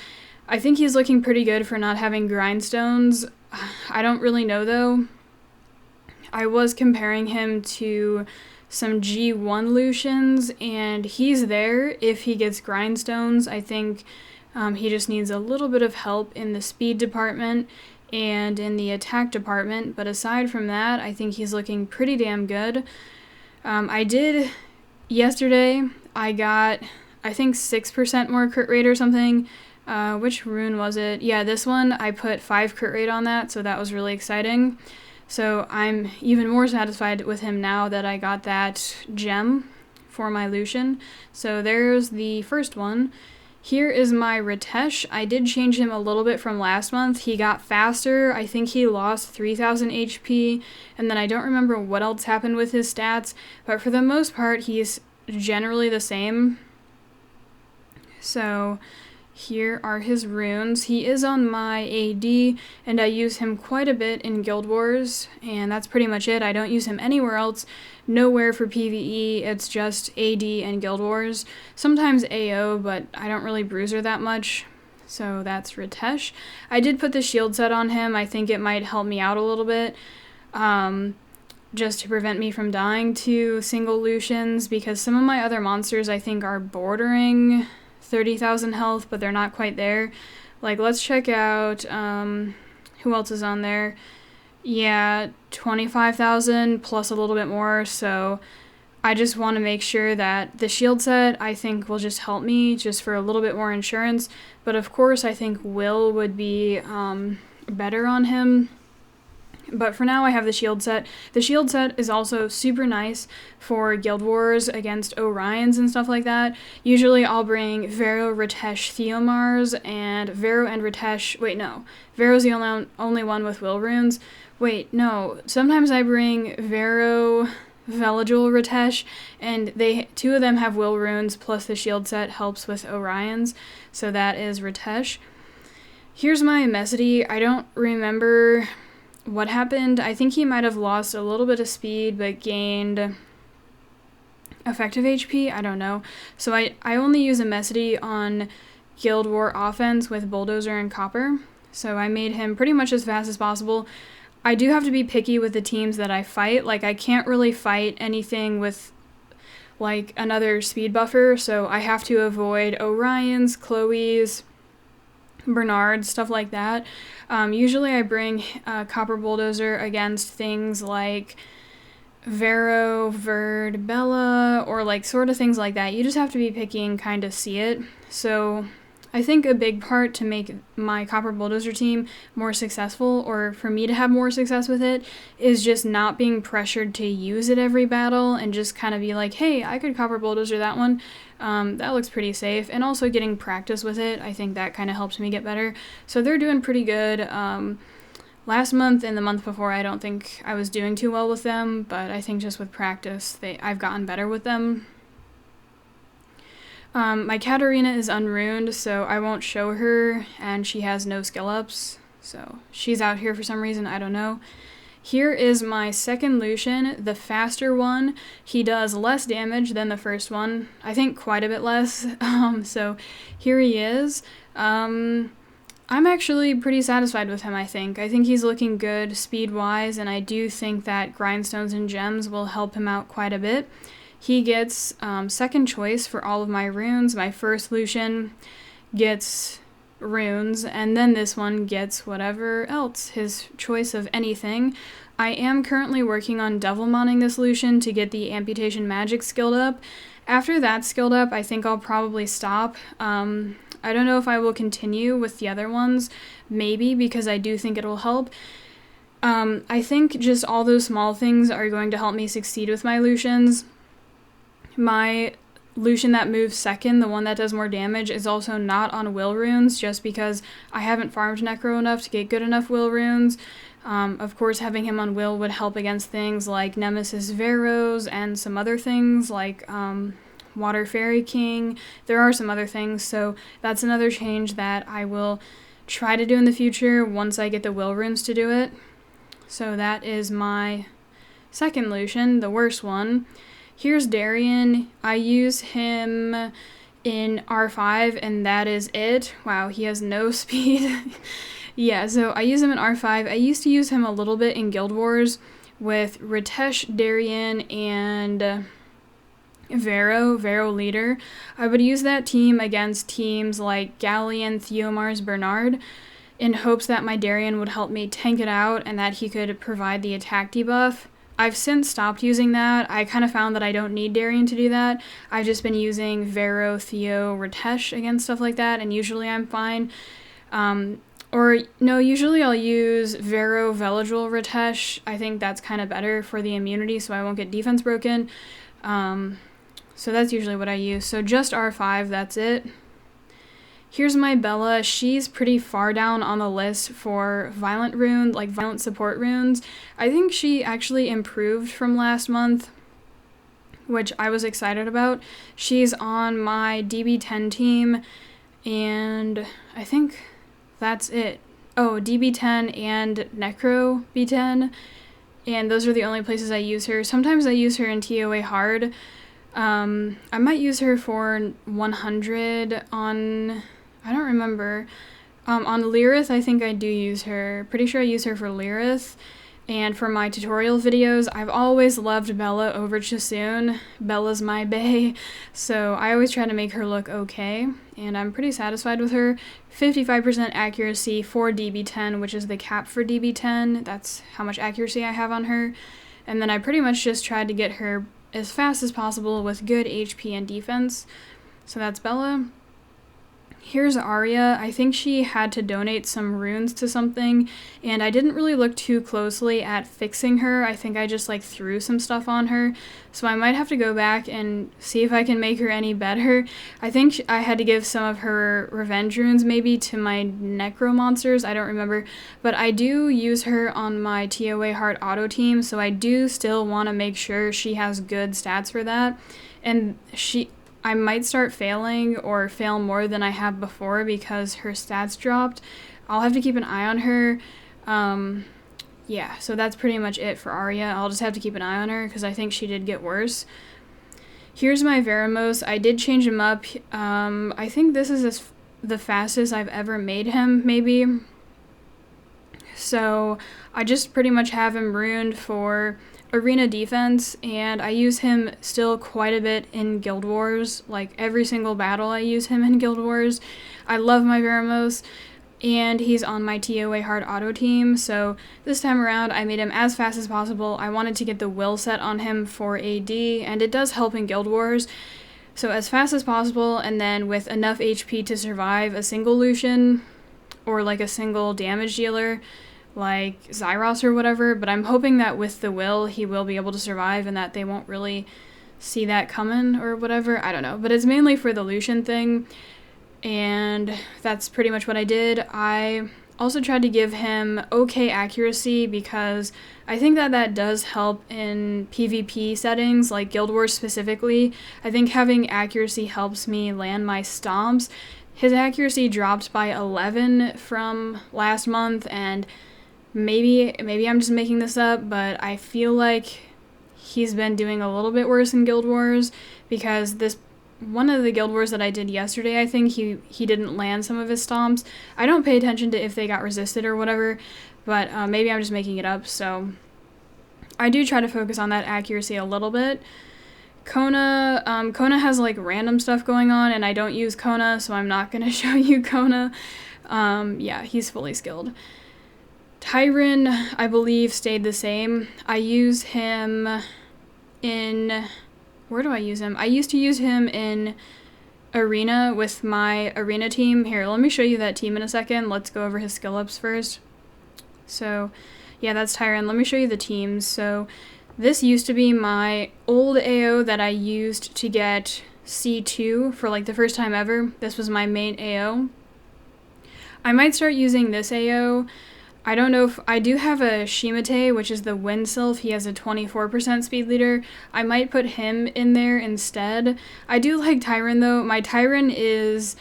I think he's looking pretty good for not having grindstones. I don't really know, though. I was comparing him to some G1 Lushens, and he's there if he gets grindstones. I think he just needs a little bit of help in the speed department and in the attack department, but aside from that, I think he's looking pretty damn good. Yesterday, I got, I think 6% more crit rate or something. Which rune was it? Yeah, this one, I put 5 crit rate on that, so that was really exciting. So I'm even more satisfied with him now that I got that gem for my Lushen. So there's the first one. Here is my Ritesh. I did change him a little bit from last month. He got faster. I think he lost 3,000 HP, and then I don't remember what else happened with his stats, but for the most part, he's generally the same. So here are his runes. He is on my AD, and I use him quite a bit in Guild Wars, and that's pretty much it. I don't use him anywhere else, nowhere for PvE. It's just AD and Guild Wars. Sometimes AO, but I don't really bruiser that much. So that's Ritesh. I did put the shield set on him. I think it might help me out a little bit, just to prevent me from dying to single Lushens, because some of my other monsters I think are bordering 30,000 health, but they're not quite there. Like, let's check out, who else is on there? Yeah, 25,000 plus a little bit more, so I just want to make sure that the shield set, I think, will just help me just for a little bit more insurance, but of course I think Will would be better on him. But for now, I have the shield set. The shield set is also super nice for Guild Wars against Orions and stuff like that. Usually I'll bring Vero, Ritesh, Theomars, and Vero and Ritesh. Wait, no. Vero's the only one with will runes. Wait, no. Sometimes I bring Vero, Veligil, Ritesh, and two of them have will runes, plus the shield set helps with Orions. So that is Ritesh. Here's my Mesity. I don't remember what happened. I think he might have lost a little bit of speed but gained effective HP. I don't know. So I only use a Mesity on Guild War offense with Bulldozer and Copper. So I made him pretty much as fast as possible. I do have to be picky with the teams that I fight. Like, I can't really fight anything with like another speed buffer, so I have to avoid Orions, Chloe's, Bernard, stuff like that. Usually I bring Copper Bulldozer against things like Vero, Verd, Bella, or like sort of things like that. You just have to be picky and kind of see it. So I think a big part to make my Copper Bulldozer team more successful, or for me to have more success with it, is just not being pressured to use it every battle and just kind of be like, hey, I could Copper Bulldozer that one. That looks pretty safe. And also getting practice with it, I think that kind of helps me get better. So they're doing pretty good. Last month and the month before, I don't think I was doing too well with them, but I think just with practice, I've gotten better with them. My Katarina is unruined, so I won't show her, and she has no skill ups, so she's out here for some reason, I don't know. Here is my second Lushen, the faster one. He does less damage than the first one, I think quite a bit less, so here he is. I'm actually pretty satisfied with him, I think. I think he's looking good speed-wise, and I do think that Grindstones and Gems will help him out quite a bit. He gets second choice for all of my runes. My first Lushen gets runes, and then this one gets whatever else, his choice of anything. I am currently working on Devilmoning this Lushen to get the Amputation Magic skilled up. After that's skilled up, I think I'll probably stop. I don't know if I will continue with the other ones, maybe, because I do think it'll help. I think just all those small things are going to help me succeed with my Lushens. My Lushen that moves second, the one that does more damage, is also not on will runes, just because I haven't farmed Necro enough to get good enough will runes. Of course, having him on will would help against things like Nemesis Veros and some other things like Water Fairy King. There are some other things, so that's another change that I will try to do in the future once I get the will runes to do it. So that is my second Lushen, the worst one. Here's Darien. I use him in R5, and that is it. Wow, he has no speed. Yeah, so I use him in R5. I used to use him a little bit in Guild Wars with Ritesh, Darien, and Vero leader. I would use that team against teams like Galleon, Theomars, Bernard, in hopes that my Darien would help me tank it out and that he could provide the attack debuff. I've since stopped using that. I kind of found that I don't need Darien to do that. I've just been using Vero, Theo, Ritesh against stuff like that, and usually I'm fine. Usually I'll use Vero, Veligil, Ritesh. I think that's kind of better for the immunity, so I won't get defense broken. So that's usually what I use. So just R5, that's it. Here's my Bella. She's pretty far down on the list for violent runes, like violent support runes. I think she actually improved from last month, which I was excited about. She's on my DB10 team, and I think that's it. Oh, DB10 and Necro B10, and those are the only places I use her. Sometimes I use her in TOA hard. I might use her for 100 on... I don't remember. On Lyrith, I think I do use her. Pretty sure I use her for Lyrith. And for my tutorial videos, I've always loved Bella over Chasoon. Bella's my bae, so I always try to make her look okay. And I'm pretty satisfied with her. 55% accuracy for DB10, which is the cap for DB10. That's how much accuracy I have on her. And then I pretty much just tried to get her as fast as possible with good HP and defense. So that's Bella. Here's Arya. I think she had to donate some runes to something, and I didn't really look too closely at fixing her. I think I just threw some stuff on her, so I might have to go back and see if I can make her any better. I think I had to give some of her revenge runes maybe to my necro monsters. I don't remember, but I do use her on my TOA Heart auto team, so I do still want to make sure she has good stats for that. And I might start failing or fail more than I have before because her stats dropped. I'll have to keep an eye on her. Yeah, so that's pretty much it for Arya. I'll just have to keep an eye on her because I think she did get worse. Here's my Veramos. I did change him up. I think this is the fastest I've ever made him, maybe. So I just pretty much have him ruined for arena defense, and I use him still quite a bit in Guild Wars. Every single battle I use him in Guild Wars. I love my Veramos, and he's on my TOA hard auto team, so this time around I made him as fast as possible. I wanted to get the will set on him for AD, and it does help in Guild Wars. So as fast as possible, and then with enough HP to survive a single Lucian, or a single damage dealer, like Zyros or whatever, but I'm hoping that with the will, he will be able to survive and that they won't really see that coming or whatever. I don't know, but it's mainly for the Lucian thing, and that's pretty much what I did. I also tried to give him okay accuracy because I think that does help in PvP settings, like Guild Wars specifically. I think having accuracy helps me land my stomps. His accuracy dropped by 11 from last month, and maybe I'm just making this up, but I feel like he's been doing a little bit worse in Guild Wars because one of the Guild Wars that I did yesterday, I think he didn't land some of his stomps. I don't pay attention to if they got resisted or whatever, but maybe I'm just making it up, so I do try to focus on that accuracy a little bit. Kona has random stuff going on, and I don't use Kona, so I'm not going to show you Kona. Yeah, he's fully skilled. Tyron, I believe, stayed the same. I use him in... Where do I use him? I used to use him in arena with my arena team. Here, let me show you that team in a second. Let's go over his skill ups first. So, yeah, that's Tyron. Let me show you the teams. So, this used to be my old AO that I used to get C2 for like the first time ever. This was my main AO. I might start using this AO. I don't know if I do have a Shimate, which is the wind sylph. He has a 24% speed leader. I might put him in there instead. I do like Tyron though. My Tyron is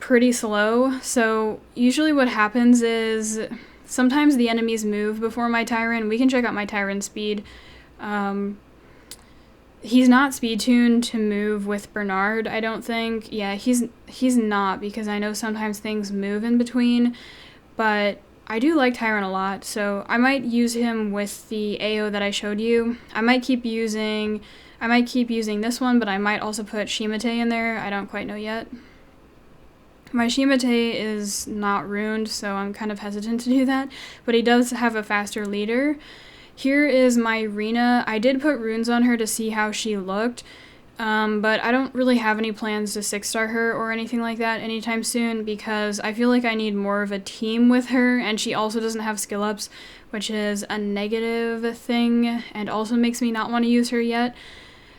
pretty slow, so usually what happens is sometimes the enemies move before my Tyron. We can check out my Tyron speed. He's not speed tuned to move with Bernard, I don't think. Yeah, he's not, because I know sometimes things move in between, but I do like Tyron a lot, so I might use him with the AO that I showed you. I might keep using this one, but I might also put Shimate in there. I don't quite know yet. My Shimate is not ruined, so I'm kind of hesitant to do that, but he does have a faster leader. Here is my Rena. I did put runes on her to see how she looked, but I don't really have any plans to 6-star her or anything like that anytime soon, because I feel like I need more of a team with her, and she also doesn't have skill ups, which is a negative thing, and also makes me not want to use her yet.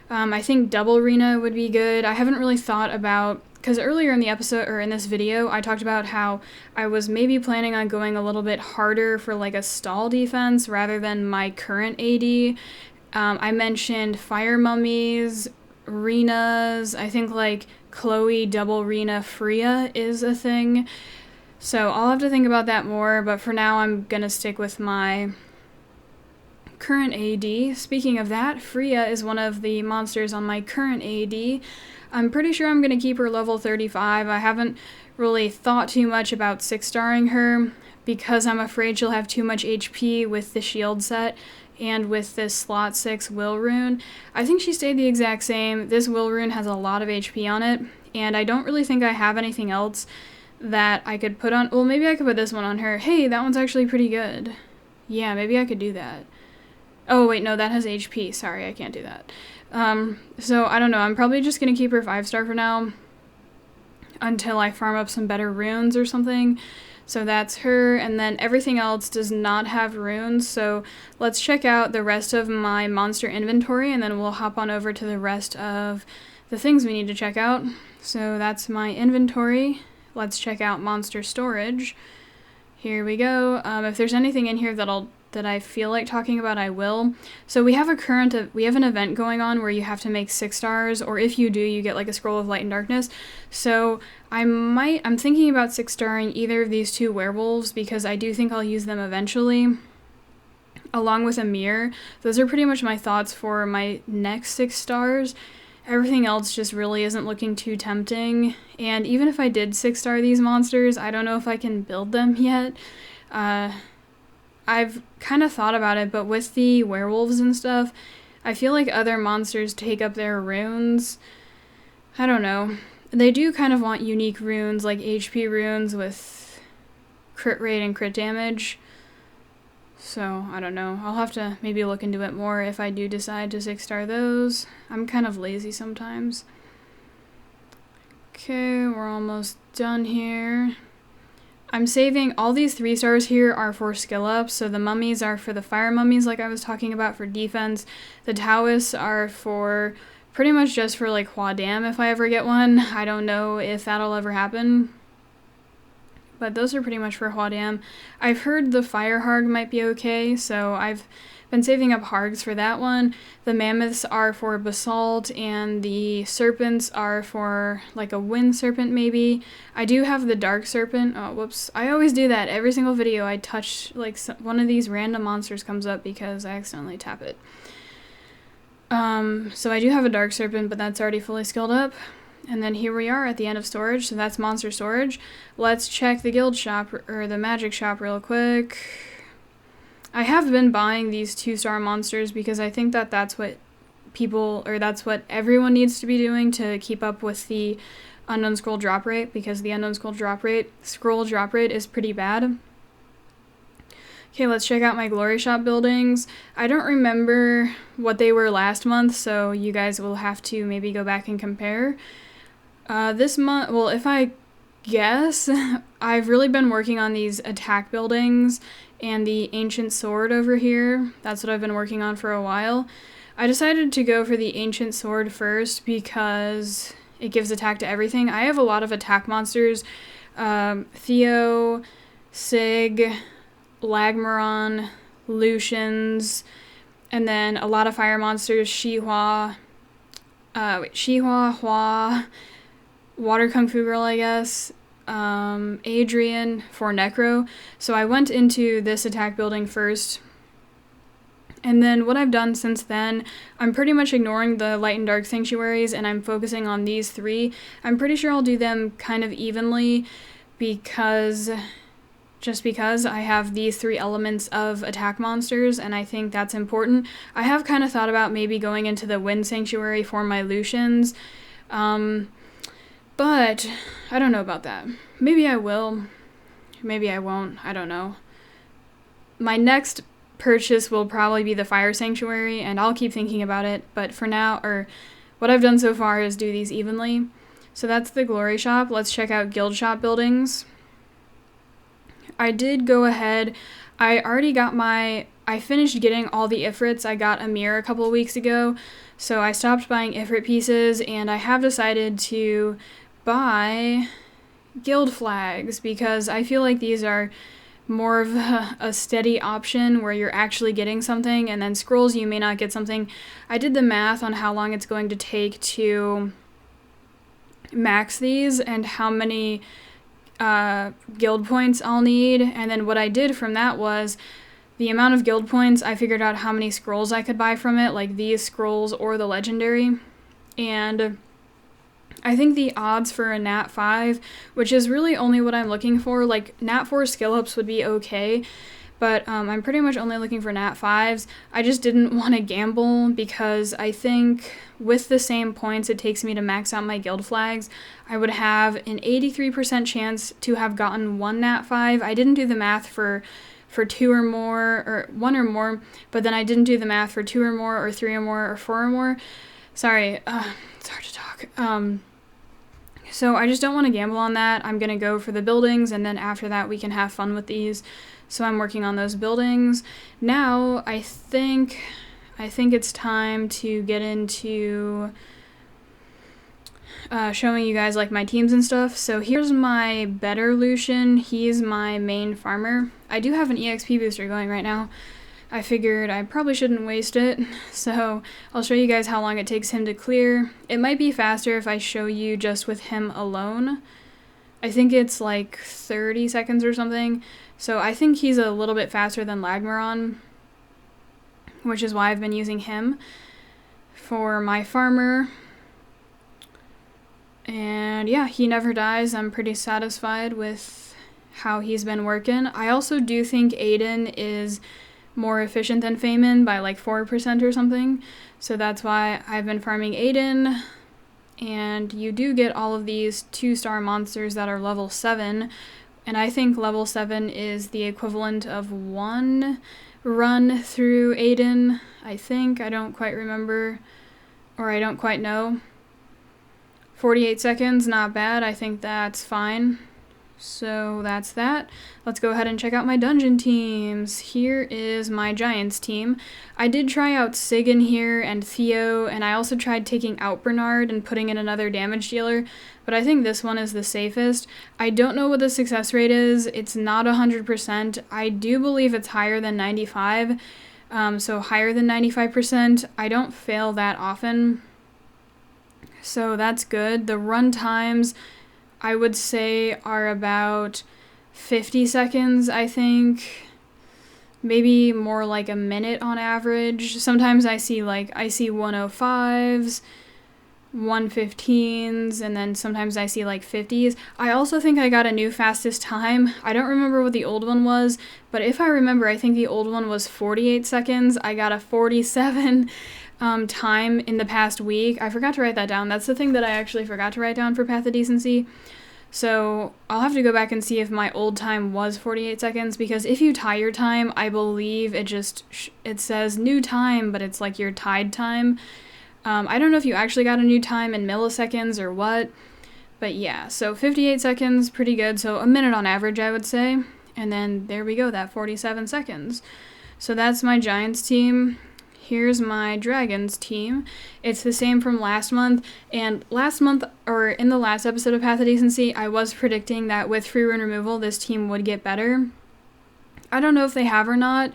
I think double Rena would be good. I haven't really thought about, because earlier in the episode, or in this video, I talked about how I was maybe planning on going a little bit harder for like a stall defense rather than my current AD. I mentioned fire mummies, Renas, I think like Chloe double Rena Freya is a thing. So I'll have to think about that more, but for now I'm gonna stick with my current AD. Speaking of that, Freya is one of the monsters on my current AD. I'm pretty sure I'm going to keep her level 35. I haven't really thought too much about 6-starring her because I'm afraid she'll have too much HP with the shield set and with this slot 6 will rune. I think she stayed the exact same. This will rune has a lot of HP on it, and I don't really think I have anything else that I could put on. Well, maybe I could put this one on her. Hey, that one's actually pretty good. Yeah, maybe I could do that. Oh, wait, no, that has HP. Sorry, I can't do that. So I don't know. I'm probably just going to keep her 5-star for now until I farm up some better runes or something. So that's her, and then everything else does not have runes. So let's check out the rest of my monster inventory, and then we'll hop on over to the rest of the things we need to check out. So that's my inventory. Let's check out monster storage. Here we go. If there's anything in here that I feel like talking about, I will. So we have an event going on where you have to make 6 stars, or if you do, you get like a scroll of light and darkness. So I'm thinking about 6-starring either of these 2 werewolves, because I do think I'll use them eventually, along with a mirror. Those are pretty much my thoughts for my next 6 stars. Everything else just really isn't looking too tempting, and even if I did 6-star these monsters, I don't know if I can build them yet. I've kind of thought about it, but with the werewolves and stuff, I feel like other monsters take up their runes. I don't know. They do kind of want unique runes, like HP runes with crit rate and crit damage. So, I don't know. I'll have to maybe look into it more if I do decide to 6-star those. I'm kind of lazy sometimes. Okay, we're almost done here. I'm saving all these 3 stars here are for skill ups, so the mummies are for the fire mummies like I was talking about for defense. The Taoists are for pretty much just for like Hua Dam if I ever get one. I don't know if that'll ever happen, but those are pretty much for Hua Dam. I've heard the fire harg might be okay, so I've been saving up hargs for that one. The mammoths are for basalt, and the serpents are for like a wind serpent maybe. I do have the dark serpent. Oh, whoops. I always do that. Every single video I touch, like one of these random monsters comes up because I accidentally tap it. So I do have a dark serpent, but that's already fully skilled up. And then here we are at the end of storage, so that's monster storage. Let's check the guild shop, or the magic shop real quick. I have been buying these 2-star monsters because I think that that's what that's what everyone needs to be doing to keep up with the unknown scroll drop rate, because the unknown scroll drop rate is pretty bad. Okay, let's check out my glory shop buildings. I don't remember what they were last month, so you guys will have to maybe go back and compare. This month, well, if I guess, I've really been working on these attack buildings and the ancient sword over here. That's what I've been working on for a while. I decided to go for the ancient sword first because it gives attack to everything. I have a lot of attack monsters. Theo, Sig, Lagmaron, Lushens, and then a lot of fire monsters, Shihua, Hua, Water Kung Fu Girl, I guess, Adrian for Necro. So I went into this attack building first. And then what I've done since then, I'm pretty much ignoring the light and dark sanctuaries and I'm focusing on these three. I'm pretty sure I'll do them kind of evenly because I have these three elements of attack monsters and I think that's important. I have kind of thought about maybe going into the wind sanctuary for my Lushens, but I don't know about that. Maybe I will, maybe I won't, I don't know. My next purchase will probably be the fire sanctuary and I'll keep thinking about it, but for now, or what I've done so far is do these evenly. So that's the glory shop. Let's check out guild shop buildings. I did go ahead, I finished getting all the Ifrits. I got Amir a couple of weeks ago, so I stopped buying Ifrit pieces and I have decided to buy guild flags because I feel like these are more of a steady option where you're actually getting something, and then scrolls you may not get something. I did the math on how long it's going to take to max these and how many guild points I'll need, and then what I did from that was the amount of guild points, I figured out how many scrolls I could buy from it, like these scrolls or the legendary, and I think the odds for a Nat 5, which is really only what I'm looking for, like Nat 4 skill ups would be okay, but I'm pretty much only looking for Nat 5s. I just didn't want to gamble because I think with the same points it takes me to max out my guild flags, I would have an 83% chance to have gotten one Nat 5. I didn't do the math for 2 or more, or 1 or more, but then I didn't do the math for 2 or more, or 3 or more, or 4 or more. Sorry, it's hard to talk. So I just don't want to gamble on that. I'm going to go for the buildings, and then after that we can have fun with these. So I'm working on those buildings. Now I think it's time to get into showing you guys like my teams and stuff. So here's my better Lucian. He's my main farmer. I do have an EXP booster going right now. I figured I probably shouldn't waste it, so I'll show you guys how long it takes him to clear. It might be faster if I show you just with him alone. I think it's like 30 seconds or something, so I think he's a little bit faster than Lagmaron, which is why I've been using him for my farmer. And yeah, he never dies. I'm pretty satisfied with how he's been working. I also do think Aiden is more efficient than Feynman by like 4% or something, so that's why I've been farming Aiden. And you do get all of these 2-star monsters that are level 7, and I think level 7 is the equivalent of 1 run through Aiden, I think. I don't quite remember, or I don't quite know. 48 seconds, not bad. I think that's fine. So that's that. Let's go ahead and check out my dungeon teams. Here is my Giants team. I did try out Sig in here and Theo, and I also tried taking out Bernard and putting in another damage dealer, but I think this one is the safest. I don't know what the success rate is. It's not 100%. I do believe it's higher than 95, so higher than 95%. I don't fail that often, so that's good. The run times, I would say, are about 50 seconds, I think. Maybe more like a minute on average. Sometimes I see 105s, 115s, and then sometimes I see like 50s. I also think I got a new fastest time. I don't remember what the old one was, but if I remember, I think the old one was 48 seconds. I got a 47 time in the past week. I forgot to write that down. That's the thing that I actually forgot to write down for Path of Decency. So I'll have to go back and see if my old time was 48 seconds, because if you tie your time, I believe it says new time, but it's like your tied time. I don't know if you actually got a new time in milliseconds or what, But yeah, so 58 seconds, pretty good. So a minute on average, I would say. And then there we go, that 47 seconds. So that's my Giants team. Here's my Dragons team. It's the same from last month. And last month, or in the last episode of Path of Decency, I was predicting that with free rune removal, this team would get better. I don't know if they have or not.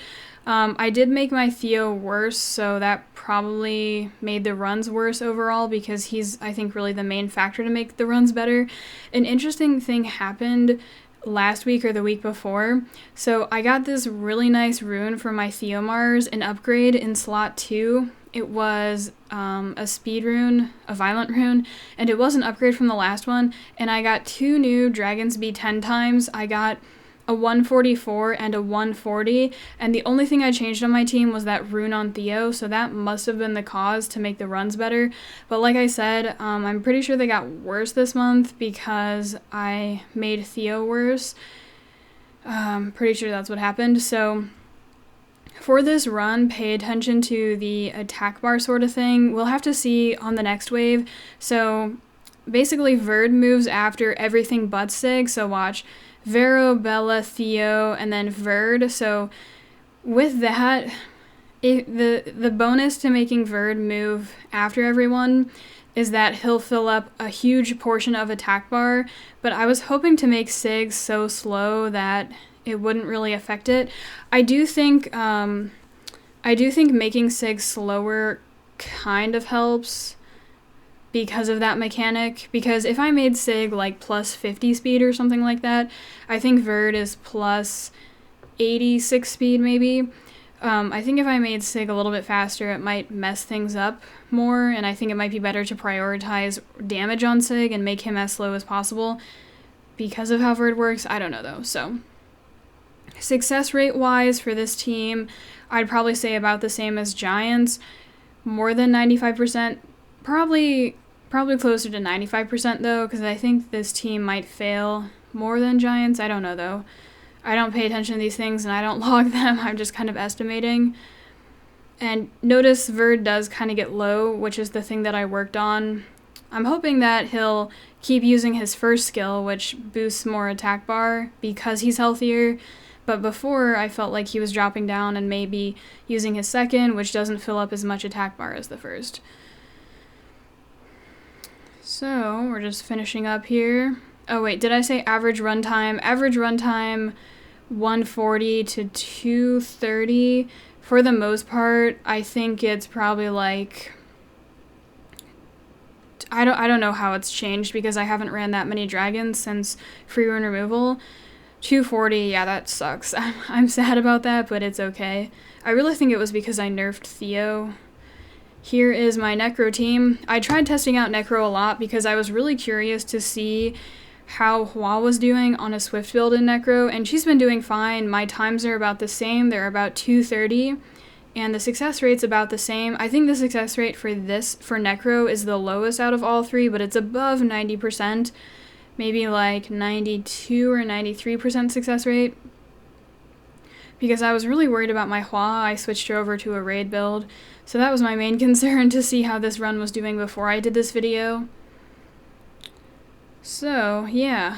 I did make my Theo worse, so that probably made the runs worse overall because he's, I think, really the main factor to make the runs better. An interesting thing happened last week or the week before. So I got this really nice rune for my Theomars, an upgrade in slot 2. It was a speed rune, a violent rune, and it was an upgrade from the last one. And I got 2 new Dragons Be 10 times. I got a 144 and a 140, and the only thing I changed on my team was that rune on Theo, so that must have been the cause to make the runs better. But like I said, I'm pretty sure they got worse this month because I made Theo worse. Pretty sure that's what happened. So for this run, pay attention to the attack bar sort of thing. We'll have to see on the next wave. So basically Verd moves after everything but Sig, so watch. Vero, Bella, Theo, and then Verd. So with that, the bonus to making Verd move after everyone is that he'll fill up a huge portion of attack bar, but I was hoping to make Sig so slow that it wouldn't really affect it. I do think making Sig slower kind of helps because of that mechanic, because if I made Sig like plus 50 speed or something like that, I think Verd is plus 86 speed maybe. I think if I made Sig a little bit faster, it might mess things up more, and I think it might be better to prioritize damage on Sig and make him as slow as possible because of how Verd works. I don't know though. So success rate wise for this team, I'd probably say about the same as Giants, more than 95%. Probably closer to 95% though, because I think this team might fail more than Giants. I don't know though. I don't pay attention to these things and I don't log them. I'm just kind of estimating. And notice Verd does kind of get low, which is the thing that I worked on. I'm hoping that he'll keep using his first skill, which boosts more attack bar because he's healthier. But before, I felt like he was dropping down and maybe using his second, which doesn't fill up as much attack bar as the first. So, we're just finishing up here. Oh wait, did I say average runtime? Average runtime 140 to 230. For the most part, I think it's probably like, I don't know how it's changed because I haven't ran that many dragons since free rune removal. 240, yeah, that sucks. I'm sad about that, but it's okay. I really think it was because I nerfed Theo. Here is my Necro team. I tried testing out Necro a lot because I was really curious to see how Hua was doing on a Swift build in Necro, and she's been doing fine. My times are about the same. They're about 230, and the success rate's about the same. I think the success rate for Necro is the lowest out of all three, but it's above 90%, maybe like 92 or 93% success rate. Because I was really worried about my Hua, I switched her over to a raid build. So that was my main concern, to see how this run was doing before I did this video. So, yeah.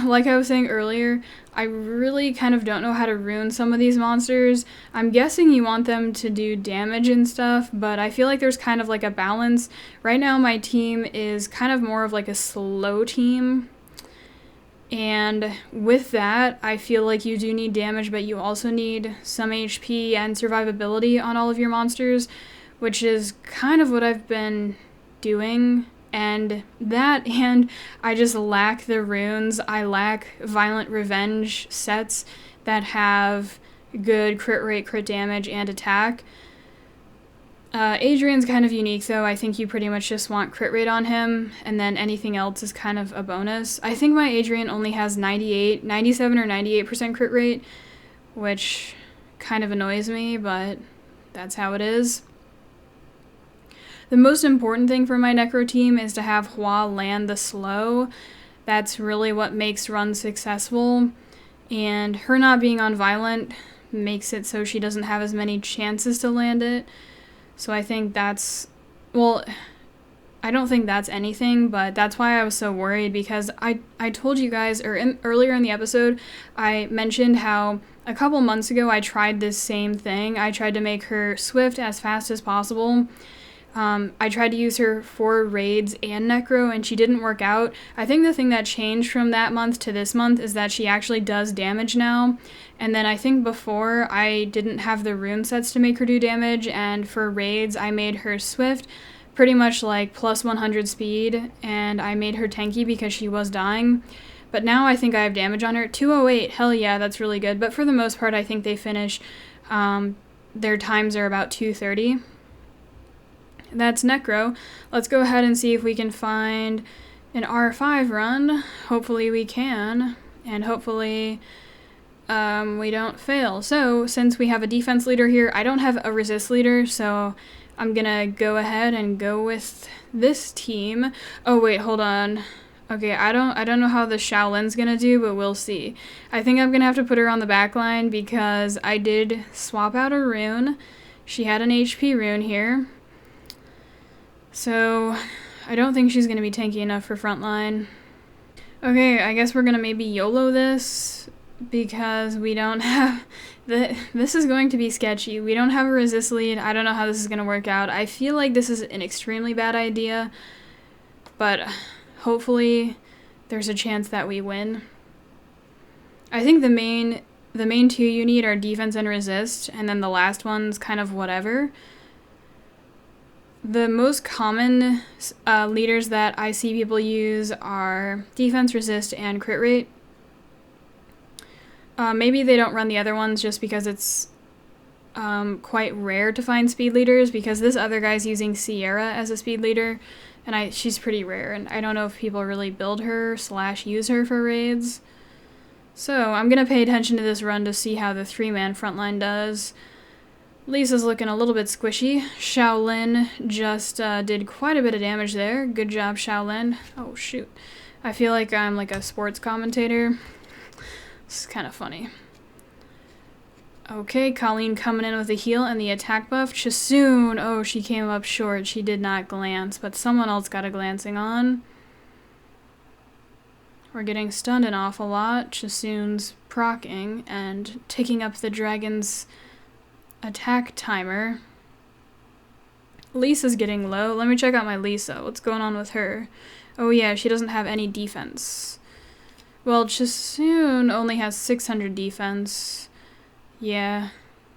Like I was saying earlier, I really kind of don't know how to rune some of these monsters. I'm guessing you want them to do damage and stuff, but I feel like there's kind of like a balance. Right now my team is kind of more of like a slow team. And with that, I feel like you do need damage, but you also need some HP and survivability on all of your monsters, which is kind of what I've been doing. And I just lack the runes. I lack Violent Revenge sets that have good crit rate, crit damage, and attack. Adrian's kind of unique, though. I think you pretty much just want crit rate on him, and then anything else is kind of a bonus. I think my Adrian only has 97 or 98% crit rate, which kind of annoys me, but that's how it is. The most important thing for my Necro team is to have Hua land the slow. That's really what makes runs successful, and her not being on Violent makes it so she doesn't have as many chances to land it. So I think that's, well, I don't think that's anything, but that's why I was so worried, because I told you guys, or earlier in the episode, I mentioned how a couple months ago I tried this same thing. I tried to make her swift as fast as possible. I tried to use her for raids and necro, and she didn't work out. I think the thing that changed from that month to this month is that she actually does damage now. And then I think before I didn't have the rune sets to make her do damage, and for raids I made her swift, pretty much like plus 100 speed, and I made her tanky because she was dying. But now I think I have damage on her. 208, hell yeah, that's really good. But for the most part, I think they finish, their times are about 230. That's necro. Let's go ahead and see if we can find an R5 run. Hopefully we can, and hopefully we don't fail. So since we have a defense leader here, I don't have a resist leader, so I'm gonna go ahead and go with this team. Oh wait, hold on. Okay, I don't know how the Shaolin's gonna do, but we'll see. I think I'm gonna have to put her on the back line because I did swap out a rune. She had an HP rune here. So I don't think she's gonna be tanky enough for frontline. Okay, I guess we're gonna maybe YOLO this because we don't have this is going to be sketchy. We don't have a resist lead. I don't know how this is gonna work out. I feel like this is an extremely bad idea, but hopefully there's a chance that we win. I think the main two you need are defense and resist, and then the last one's kind of whatever. The most common leaders that I see people use are defense, resist, and crit rate. Maybe they don't run the other ones just because it's quite rare to find speed leaders, because this other guy's using Sierra as a speed leader, and she's pretty rare, and I don't know if people really build her / use her for raids. So I'm going to pay attention to this run to see how the 3-man frontline does. Lisa's looking a little bit squishy. Shaolin just did quite a bit of damage there. Good job, Shaolin. Oh, shoot. I feel like I'm like a sports commentator. This is kind of funny. Okay, Colleen coming in with a heal and the attack buff. Chasoon, oh, she came up short. She did not glance, but someone else got a glancing on. We're getting stunned an awful lot. Chasoon's proccing and taking up the dragon's attack timer. Lisa's getting low. Let me check out my Lisa. What's going on with her? Oh yeah, she doesn't have any defense. Well, Chasoon only has 600 defense. Yeah,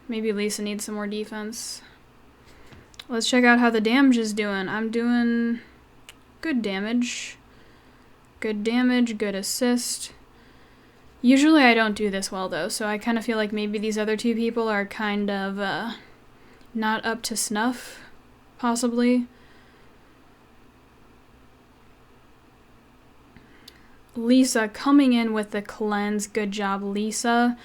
maybe Lisa needs some more defense. Let's check out how the damage is doing. I'm doing good damage. Good damage, good assist. Usually I don't do this well though, so I kind of feel like maybe these other two people are kind of not up to snuff, possibly. Lisa coming in with the cleanse. Good job, Lisa.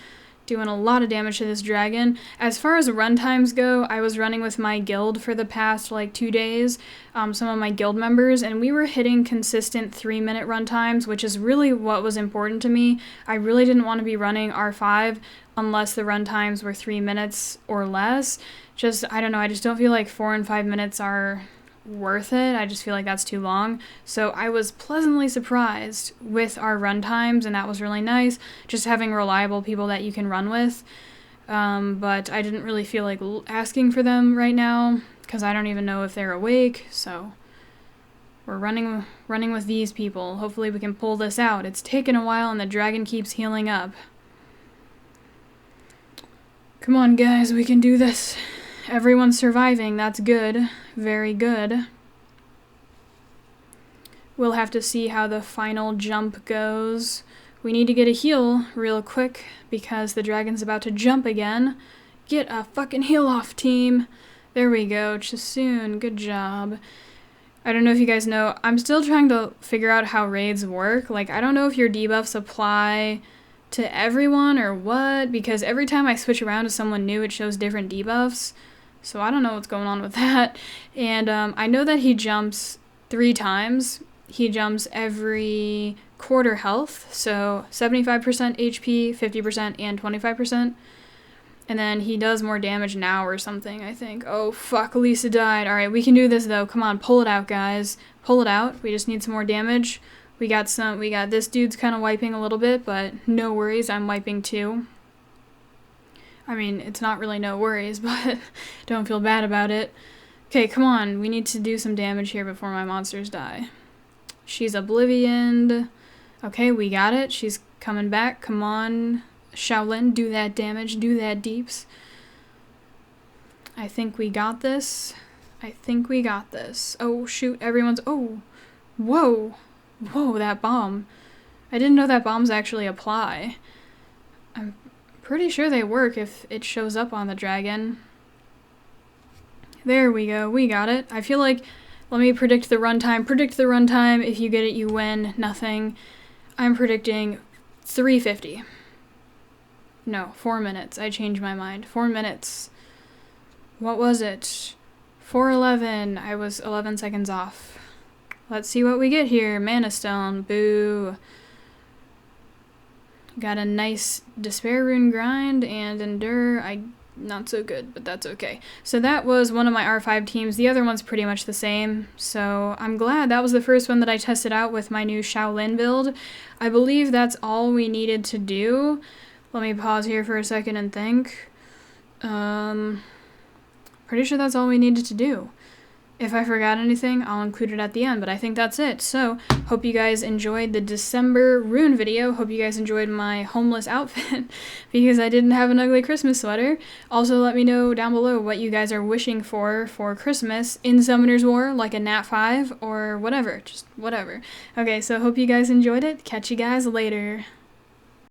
Doing a lot of damage to this dragon. As far as run times go, I was running with my guild for the past like 2 days, some of my guild members, and we were hitting consistent 3-minute run times, which is really what was important to me. I really didn't want to be running R5 unless the run times were 3 minutes or less. I don't know, I just don't feel like 4 and 5 minutes are worth it. I just feel like that's too long. So I was pleasantly surprised with our run times, and that was really nice, just having reliable people that you can run with. But I didn't really feel like asking for them right now because I don't even know if they're awake. So we're running with these people. Hopefully we can pull this out. It's taken a while and the dragon keeps healing up. Come on guys, we can do this. Everyone's surviving, that's good. Very good. We'll have to see how the final jump goes. We need to get a heal real quick because the dragon's about to jump again. Get a fucking heal off, team. There we go, Chasoon, good job. I don't know if you guys know, I'm still trying to figure out how raids work. Like, I don't know if your debuffs apply to everyone or what, because every time I switch around to someone new, it shows different debuffs. So I don't know what's going on with that. And I know that he jumps 3 times. He jumps every quarter health, so 75% HP, 50%, and 25%. And then he does more damage now or something, I think. Oh, fuck, Lisa died. Alright, we can do this, though. Come on, pull it out, guys. Pull it out. We just need some more damage. We got this dude's kind of wiping a little bit, but no worries, I'm wiping too. I mean, it's not really no worries, but don't feel bad about it. Okay, come on. We need to do some damage here before my monsters die. She's oblivioned. Okay, we got it. She's coming back. Come on. Shaolin, do that damage. Do that deeps. I think we got this. I think we got this. Oh, shoot. Everyone's... Oh. Whoa. Whoa, that bomb. I didn't know that bombs actually apply. I'm pretty sure they work if it shows up on the dragon. There we go. We got it. I feel like... Let me predict the runtime. Predict the runtime. If you get it, you win. Nothing. I'm predicting 350. No, 4 minutes. I changed my mind. 4 minutes. What was it? 4:11. I was 11 seconds off. Let's see what we get here. Mana Stone. Boo. Got a nice Despair Rune grind and Endure. Not so good, but that's okay. So that was one of my R5 teams. The other one's pretty much the same. So I'm glad that was the first one that I tested out with my new Shaolin build. I believe that's all we needed to do. Let me pause here for a second and think. Pretty sure that's all we needed to do. If I forgot anything, I'll include it at the end, but I think that's it. So, hope you guys enjoyed the December rune video. Hope you guys enjoyed my homeless outfit because I didn't have an ugly Christmas sweater. Also, let me know down below what you guys are wishing for Christmas in Summoner's War, like a Nat 5 or whatever, just whatever. Okay, so hope you guys enjoyed it. Catch you guys later.